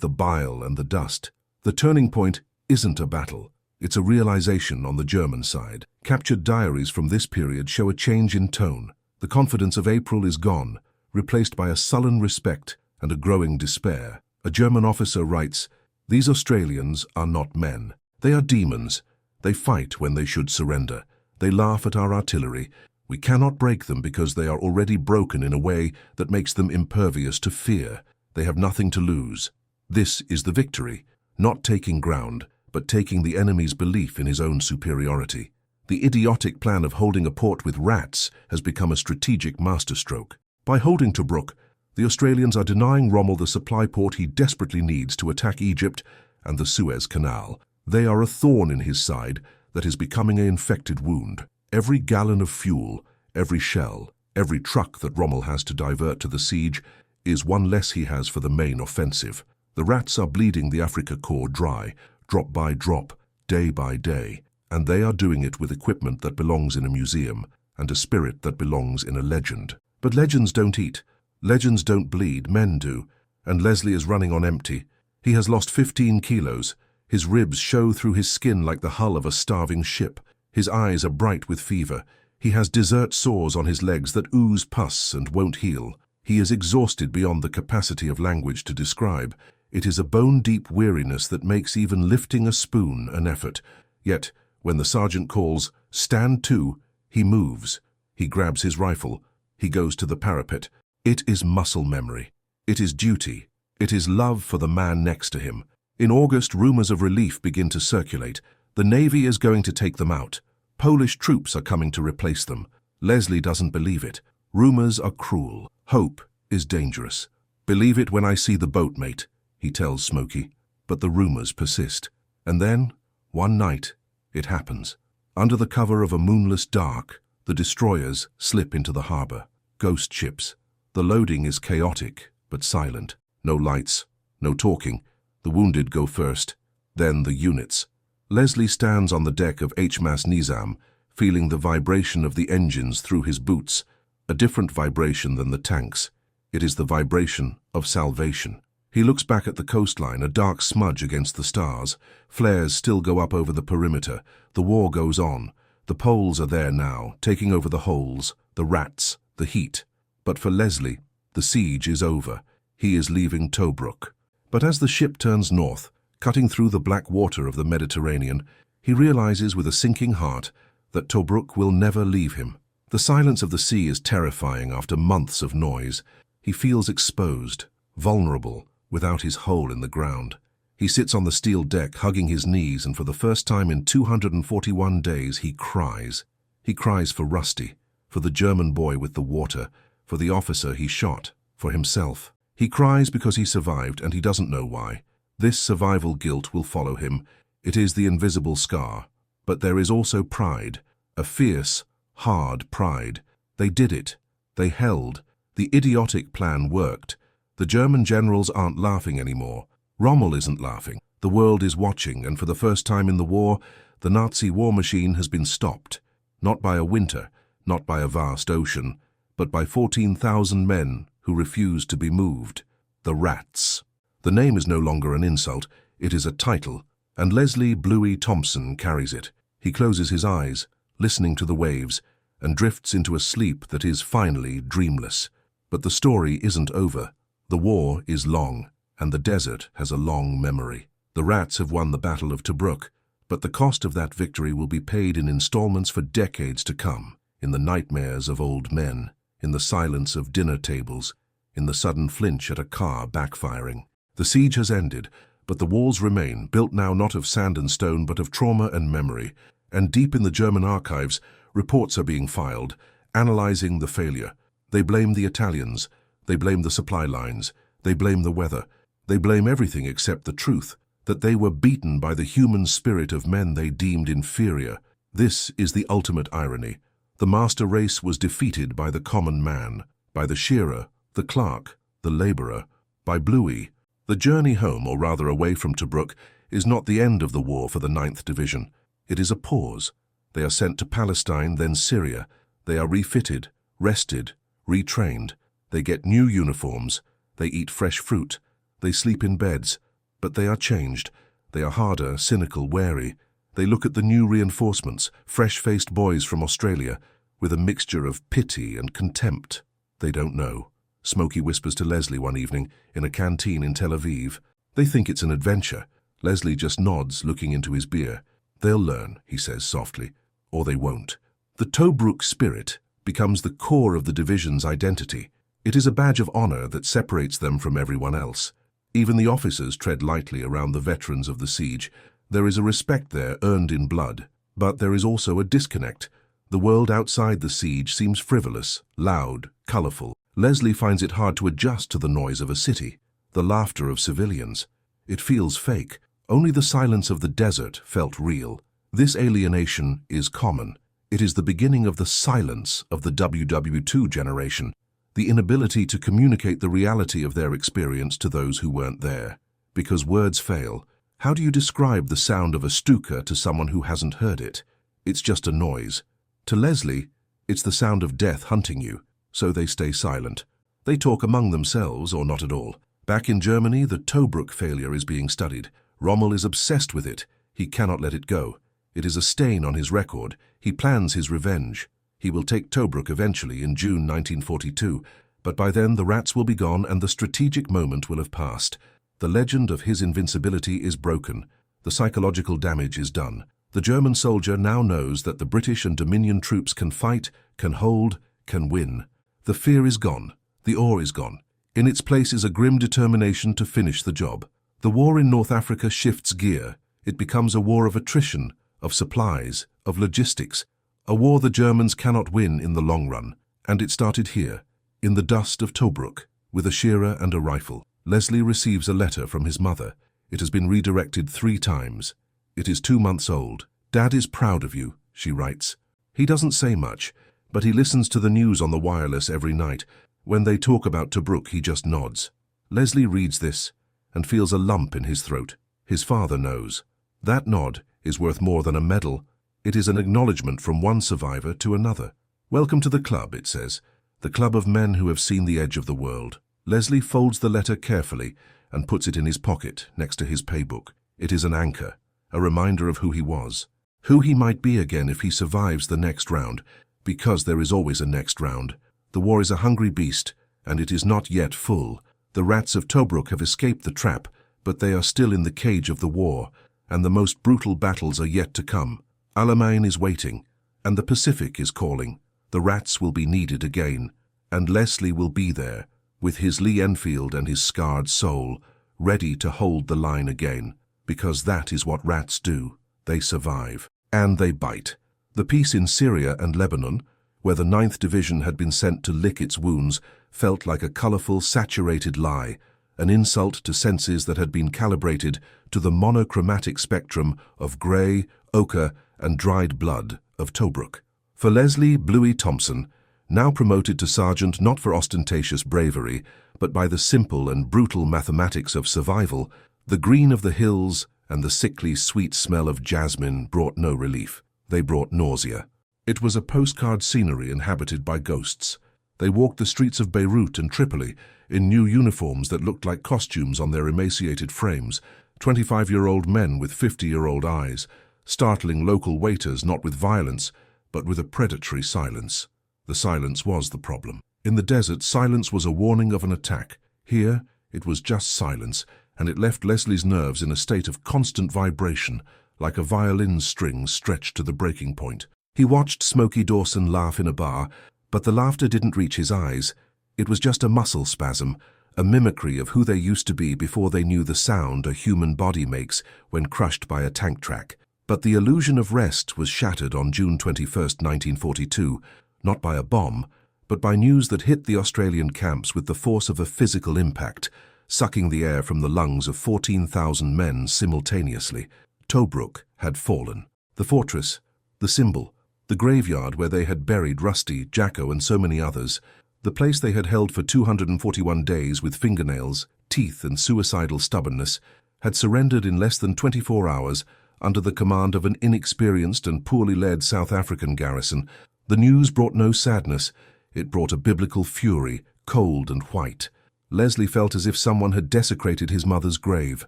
the bile and the dust. The turning point isn't a battle. It's a realization on the German side. Captured diaries from this period show a change in tone. The confidence of April is gone, replaced by a sullen respect and a growing despair. A German officer writes, "These Australians are not men. They are demons. They fight when they should surrender. They laugh at our artillery. We cannot break them because they are already broken in a way that makes them impervious to fear. They have nothing to lose." This is the victory, not taking ground, but taking the enemy's belief in his own superiority. The idiotic plan of holding a port with rats has become a strategic masterstroke. By holding Tobruk, the Australians are denying Rommel the supply port he desperately needs to attack Egypt and the Suez Canal. They are a thorn in his side that is becoming an infected wound. Every gallon of fuel, every shell, every truck that Rommel has to divert to the siege is one less he has for the main offensive. The rats are bleeding the Afrika Korps dry, drop by drop, day by day, and they are doing it with equipment that belongs in a museum and a spirit that belongs in a legend. But legends don't eat. Legends don't bleed, men do, and Leslie is running on empty. He has lost 15 kilos. His ribs show through his skin like the hull of a starving ship. His eyes are bright with fever. He has desert sores on his legs that ooze pus and won't heal. He is exhausted beyond the capacity of language to describe. It is a bone-deep weariness that makes even lifting a spoon an effort. Yet, when the sergeant calls, "Stand to," he moves. He grabs his rifle. He goes to the parapet. It is muscle memory. It is duty. It is love for the man next to him. In August, rumors of relief begin to circulate. The Navy is going to take them out. Polish troops are coming to replace them. Leslie doesn't believe it. Rumors are cruel. Hope is dangerous. "Believe it when I see the boat, mate," he tells Smokey. But the rumors persist. And then, one night, it happens. Under the cover of a moonless dark, the destroyers slip into the harbor. Ghost ships. The loading is chaotic, but silent. No lights, no talking. The wounded go first, then the units. Leslie stands on the deck of HMAS Nizam, feeling the vibration of the engines through his boots, a different vibration than the tanks. It is the vibration of salvation. He looks back at the coastline, a dark smudge against the stars. Flares still go up over the perimeter. The war goes on. The Poles are there now, taking over the holes, the rats, the heat. But for Leslie, the siege is over. He is leaving Tobruk. But as the ship turns north, cutting through the black water of the Mediterranean, he realizes with a sinking heart that Tobruk will never leave him. The silence of the sea is terrifying after months of noise. He feels exposed, vulnerable, without his hole in the ground. He sits on the steel deck, hugging his knees, and for the first time in 241 days he cries. He cries for Rusty, for the German boy with the water, for the officer he shot, for himself. He cries because he survived, and he doesn't know why. This survival guilt will follow him. It is the invisible scar. But there is also pride, a fierce, hard pride. They did it. They held. The idiotic plan worked. The German generals aren't laughing anymore. Rommel isn't laughing. The world is watching, and for the first time in the war, the Nazi war machine has been stopped. Not by a winter, not by a vast ocean, but by 14,000 men who refused to be moved. The rats. The name is no longer an insult, it is a title, and Leslie Bluey Thompson carries it. He closes his eyes, listening to the waves, and drifts into a sleep that is finally dreamless. But the story isn't over. The war is long, and the desert has a long memory. The rats have won the Battle of Tobruk, but the cost of that victory will be paid in installments for decades to come, in the nightmares of old men, in the silence of dinner tables, in the sudden flinch at a car backfiring. The siege has ended, but the walls remain, built now not of sand and stone, but of trauma and memory. And deep in the German archives, reports are being filed, analyzing the failure. They blame the Italians. They blame the supply lines. They blame the weather. They blame everything except the truth, that they were beaten by the human spirit of men they deemed inferior. This is the ultimate irony. The master race was defeated by the common man, by the shearer, the clerk, the laborer, by Bluey. The journey home, or rather away from Tobruk, is not the end of the war for the 9th Division. It is a pause, They are sent to Palestine, then Syria. They are refitted, rested, retrained. They get new uniforms. They eat fresh fruit. They sleep in beds. But they are changed. They are harder, cynical, wary. They look at the new reinforcements, fresh-faced boys from Australia, with a mixture of pity and contempt. They don't know. Smokey whispers to Leslie one evening in a canteen in Tel Aviv. They think it's an adventure. Leslie just nods, looking into his beer. They'll learn, he says softly, or they won't. The Tobruk spirit becomes the core of the division's identity. It is a badge of honor that separates them from everyone else. Even the officers tread lightly around the veterans of the siege. There is a respect there earned in blood. But there is also a disconnect. The world outside the siege seems frivolous, loud, colorful. Leslie finds it hard to adjust to the noise of a city, the laughter of civilians. It feels fake. Only the silence of the desert felt real. This alienation is common. It is the beginning of the silence of the WW2 generation, the inability to communicate the reality of their experience to those who weren't there. Because words fail. How do you describe the sound of a Stuka to someone who hasn't heard it? It's just a noise. To Leslie, it's the sound of death hunting you. So they stay silent. They talk among themselves, or not at all. Back in Germany, the Tobruk failure is being studied. Rommel is obsessed with it. He cannot let it go. It is a stain on his record. He plans his revenge. He will take Tobruk eventually in June 1942, but by then the rats will be gone and the strategic moment will have passed. The legend of his invincibility is broken. The psychological damage is done. The German soldier now knows that the British and Dominion troops can fight, can hold, can win. The fear is gone. The awe is gone. In its place is a grim determination to finish the job. The war in North Africa shifts gear. It becomes a war of attrition, of supplies, of logistics. A war the Germans cannot win in the long run. And it started here, in the dust of Tobruk, with a shearer and a rifle. Leslie receives a letter from his mother. It has been redirected 3 times. It is 2 months old. "Dad is proud of you," she writes. He doesn't say much, but he listens to the news on the wireless every night. When they talk about Tobruk, he just nods. Leslie reads this and feels a lump in his throat. His father knows. That nod is worth more than a medal. It is an acknowledgement from one survivor to another. "Welcome to the club," it says, "the club of men who have seen the edge of the world." Leslie folds the letter carefully and puts it in his pocket next to his paybook. It is an anchor, a reminder of who he was, who he might be again if he survives the next round, because there is always a next round. The war is a hungry beast, and it is not yet full. The rats of Tobruk have escaped the trap, but they are still in the cage of the war, and the most brutal battles are yet to come. Alamein is waiting, and the Pacific is calling. The rats will be needed again, and Leslie will be there, with his Lee Enfield and his scarred soul, ready to hold the line again, because that is what rats do. They survive, and they bite. The peace in Syria and Lebanon, where the 9th Division had been sent to lick its wounds, felt like a colorful, saturated lie, an insult to senses that had been calibrated to the monochromatic spectrum of grey, ochre, and dried blood of Tobruk. For Leslie Bluey Thompson, now promoted to sergeant not for ostentatious bravery, but by the simple and brutal mathematics of survival, the green of the hills and the sickly sweet smell of jasmine brought no relief. They brought nausea. It was a postcard scenery inhabited by ghosts. They walked the streets of Beirut and Tripoli in new uniforms that looked like costumes on their emaciated frames, 25-year-old men with 50-year-old eyes, startling local waiters not with violence, but with a predatory silence. The silence was the problem. In the desert, silence was a warning of an attack. Here, it was just silence, and it left Leslie's nerves in a state of constant vibration, like a violin string stretched to the breaking point. He watched Smokey Dawson laugh in a bar, but the laughter didn't reach his eyes. It was just a muscle spasm, a mimicry of who they used to be before they knew the sound a human body makes when crushed by a tank track. But the illusion of rest was shattered on June 21, 1942, not by a bomb, but by news that hit the Australian camps with the force of a physical impact, sucking the air from the lungs of 14,000 men simultaneously. Tobruk had fallen. The fortress, the symbol, the graveyard where they had buried Rusty, Jacko, and so many others, the place they had held for 241 days with fingernails, teeth, and suicidal stubbornness, had surrendered in less than 24 hours under the command of an inexperienced and poorly led South African garrison. The news brought no sadness. It brought a biblical fury, cold and white. Leslie felt as if someone had desecrated his mother's grave.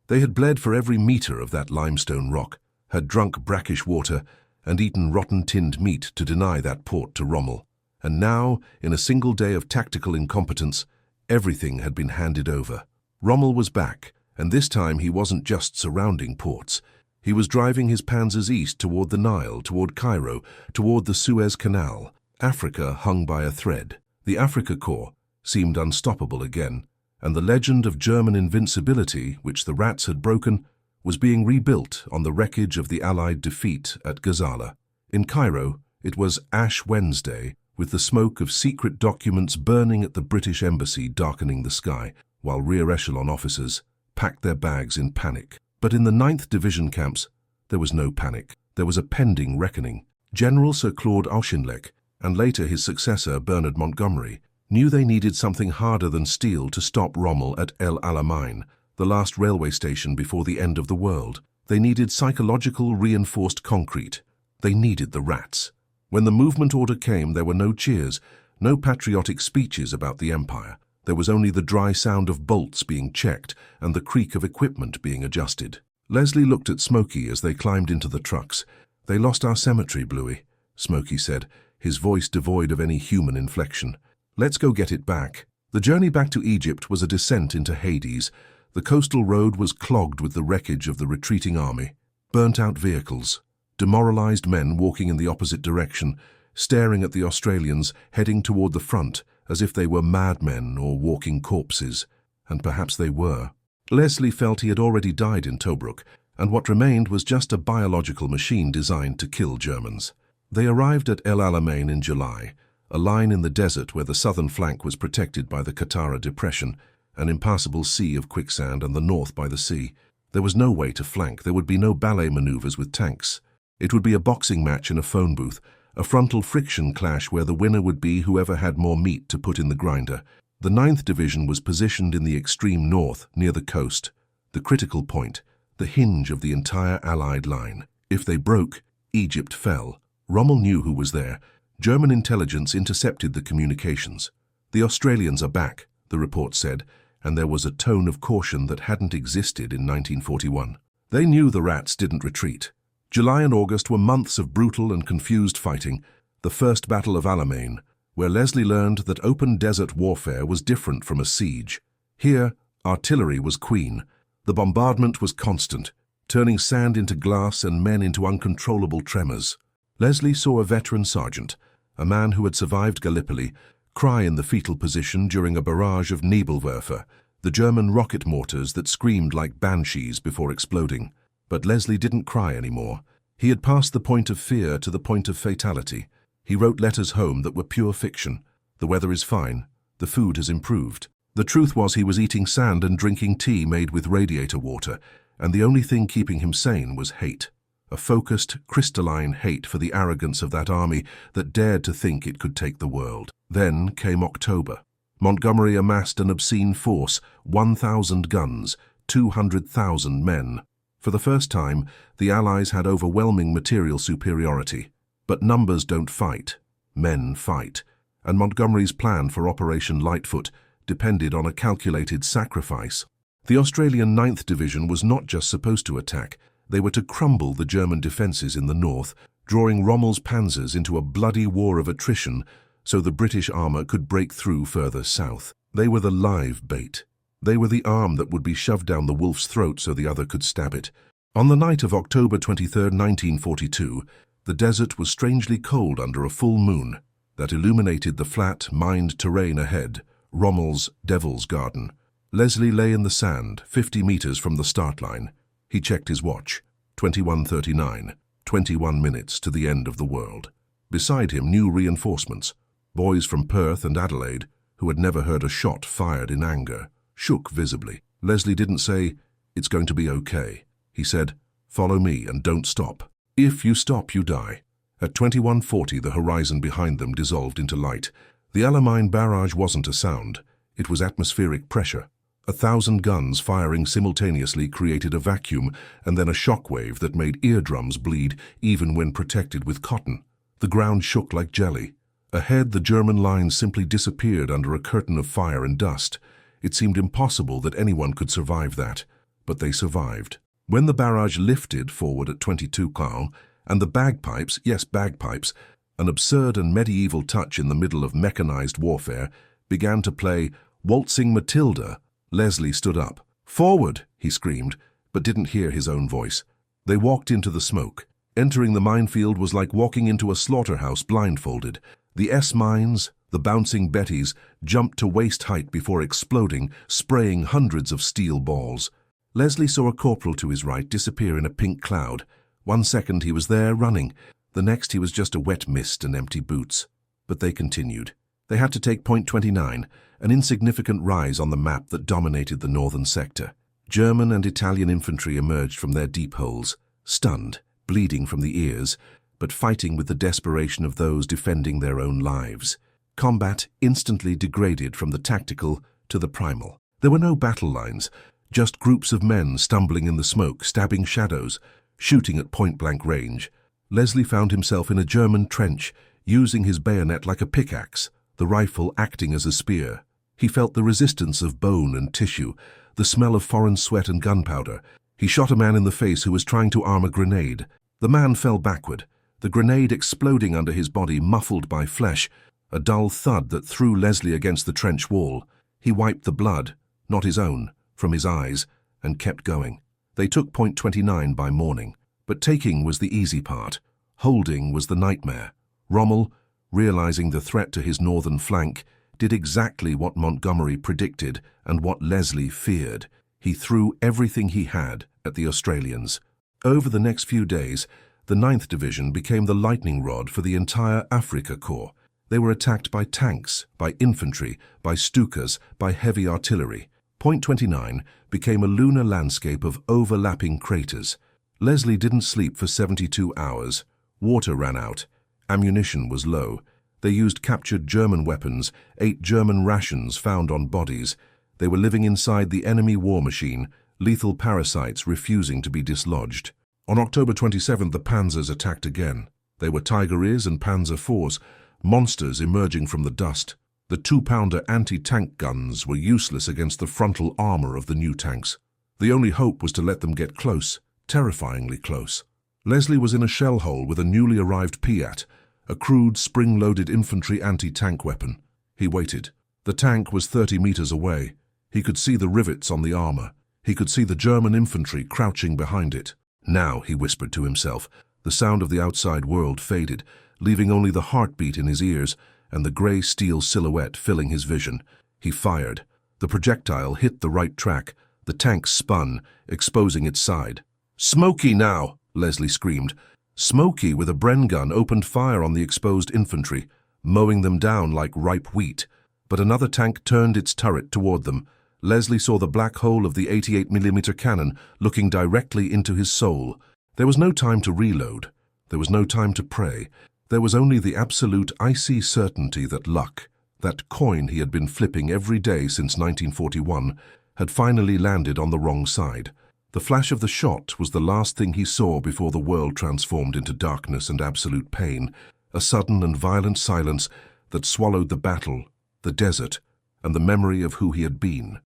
They had bled for every metre of that limestone rock, had drunk brackish water, and eaten rotten-tinned meat to deny that port to Rommel. And now, in a single day of tactical incompetence, everything had been handed over. Rommel was back, and this time he wasn't just surrounding ports. He was driving his panzers east toward the Nile, toward Cairo, toward the Suez Canal. Africa hung by a thread. The Afrika Korps seemed unstoppable again, and the legend of German invincibility, which the rats had broken, was being rebuilt on the wreckage of the Allied defeat at Gazala. In Cairo, it was Ash Wednesday, with the smoke of secret documents burning at the British embassy darkening the sky, while rear echelon officers packed their bags in panic. But in the 9th Division camps, there was no panic. There was a pending reckoning. General Sir Claude Auchinleck, and later his successor Bernard Montgomery, knew they needed something harder than steel to stop Rommel at El Alamein, the last railway station before the end of the world. They needed psychological reinforced concrete. They needed the rats. When the movement order came, there were no cheers, no patriotic speeches about the Empire. There was only the dry sound of bolts being checked and the creak of equipment being adjusted. Leslie looked at Smokey as they climbed into the trucks. "They lost our cemetery, Bluey," Smokey said, his voice devoid of any human inflection. "Let's go get it back." The journey back to Egypt was a descent into Hades. The coastal road was clogged with the wreckage of the retreating army. Burnt-out vehicles, demoralized men walking in the opposite direction, staring at the Australians heading toward the front as if they were madmen or walking corpses. And perhaps they were. Leslie felt he had already died in Tobruk, and what remained was just a biological machine designed to kill Germans. They arrived at El Alamein in July, a line in the desert where the southern flank was protected by the Qattara Depression, an impassable sea of quicksand, and the north by the sea. There was no way to flank. There would be no ballet maneuvers with tanks. It would be a boxing match in a phone booth, a frontal friction clash where the winner would be whoever had more meat to put in the grinder. The 9th Division was positioned in the extreme north, near the coast, the critical point, the hinge of the entire Allied line. If they broke, Egypt fell. Rommel knew who was there. German intelligence intercepted the communications. "The Australians are back," the report said, and there was a tone of caution that hadn't existed in 1941. They knew the rats didn't retreat. July and August were months of brutal and confused fighting, the first Battle of Alamein, where Leslie learned that open desert warfare was different from a siege. Here, artillery was queen. The bombardment was constant, turning sand into glass and men into uncontrollable tremors. Leslie saw a veteran sergeant, a man who had survived Gallipoli, cry in the fetal position during a barrage of Nebelwerfer, the German rocket mortars that screamed like banshees before exploding. But Leslie didn't cry anymore. He had passed the point of fear to the point of fatality. He wrote letters home that were pure fiction. "The weather is fine. The food has improved." The truth was he was eating sand and drinking tea made with radiator water, and the only thing keeping him sane was hate. A focused, crystalline hate for the arrogance of that army that dared to think it could take the world. Then came October. Montgomery amassed an obscene force, 1,000 guns, 200,000 men. For the first time, the Allies had overwhelming material superiority. But numbers don't fight. Men fight. And Montgomery's plan for Operation Lightfoot depended on a calculated sacrifice. The Australian 9th Division was not just supposed to attack. They were to crumble the German defences in the north, drawing Rommel's panzers into a bloody war of attrition so the British armour could break through further south. They were the live bait. They were the arm that would be shoved down the wolf's throat so the other could stab it. On the night of October 23, 1942, the desert was strangely cold under a full moon that illuminated the flat, mined terrain ahead, Rommel's Devil's Garden. Leslie lay in the sand, 50 meters from the start line. He checked his watch. 21:39, 21 minutes to the end of the world. Beside him, new reinforcements. Boys from Perth and Adelaide, who had never heard a shot fired in anger, shook visibly. Leslie didn't say, "It's going to be okay." He said, "Follow me and don't stop. If you stop, you die." At 21:40, the horizon behind them dissolved into light. The Alamein barrage wasn't a sound. It was atmospheric pressure. 1,000 guns firing simultaneously created a vacuum and then a shockwave that made eardrums bleed even when protected with cotton. The ground shook like jelly. Ahead, the German lines simply disappeared under a curtain of fire and dust. It seemed impossible that anyone could survive that, but they survived. When the barrage lifted forward at 22 km, and the bagpipes, yes, bagpipes, an absurd and medieval touch in the middle of mechanized warfare, began to play Waltzing Matilda, Leslie stood up. "Forward!" he screamed, but didn't hear his own voice. They walked into the smoke. Entering the minefield was like walking into a slaughterhouse blindfolded. The S-mines, the bouncing Bettys, jumped to waist height before exploding, spraying hundreds of steel balls. Leslie saw a corporal to his right disappear in a pink cloud. 1 second he was there, running. The next he was just a wet mist and empty boots. But they continued. They had to take point 29, an insignificant rise on the map that dominated the northern sector. German and Italian infantry emerged from their deep holes, stunned, bleeding from the ears, but fighting with the desperation of those defending their own lives. Combat instantly degraded from the tactical to the primal. There were no battle lines, just groups of men stumbling in the smoke, stabbing shadows, shooting at point-blank range. Leslie found himself in a German trench, using his bayonet like a pickaxe, the rifle acting as a spear. He felt the resistance of bone and tissue, the smell of foreign sweat and gunpowder. He shot a man in the face who was trying to arm a grenade. The man fell backward, the grenade exploding under his body, muffled by flesh, a dull thud that threw Leslie against the trench wall. He wiped the blood, not his own, from his eyes, and kept going. They took point 29 by morning, but taking was the easy part. Holding was the nightmare. Rommel, realizing the threat to his northern flank, did exactly what Montgomery predicted and what Leslie feared. He threw everything he had at the Australians. Over the next few days, the 9th Division became the lightning rod for the entire Afrika Korps. They were attacked by tanks, by infantry, by Stukas, by heavy artillery. Point 29 became a lunar landscape of overlapping craters. Leslie didn't sleep for 72 hours. Water ran out. Ammunition was low. They used captured German weapons, ate German rations found on bodies. They were living inside the enemy war machine, lethal parasites refusing to be dislodged. On October 27th, the Panzers attacked again. They were Tigeries and Panzer IVs, monsters emerging from the dust. The 2-pounder anti-tank guns were useless against the frontal armor of the new tanks. The only hope was to let them get close, terrifyingly close. Leslie was in a shell hole with a newly arrived Piat, a crude spring-loaded infantry anti-tank weapon. He waited. The tank was 30 meters away. He could see the rivets on the armor. He could see the German infantry crouching behind it. Now, he whispered to himself, the sound of the outside world faded, leaving only the heartbeat in his ears and the grey steel silhouette filling his vision. He fired. The projectile hit the right track. The tank spun, exposing its side. "Smokey now!" Leslie screamed. Smokey with a Bren gun opened fire on the exposed infantry, mowing them down like ripe wheat. But another tank turned its turret toward them. Leslie saw the black hole of the 88mm cannon looking directly into his soul. There was no time to reload. There was no time to pray. There was only the absolute icy certainty that luck, that coin he had been flipping every day since 1941, had finally landed on the wrong side. The flash of the shot was the last thing he saw before the world transformed into darkness and absolute pain, a sudden and violent silence that swallowed the battle, the desert, and the memory of who he had been.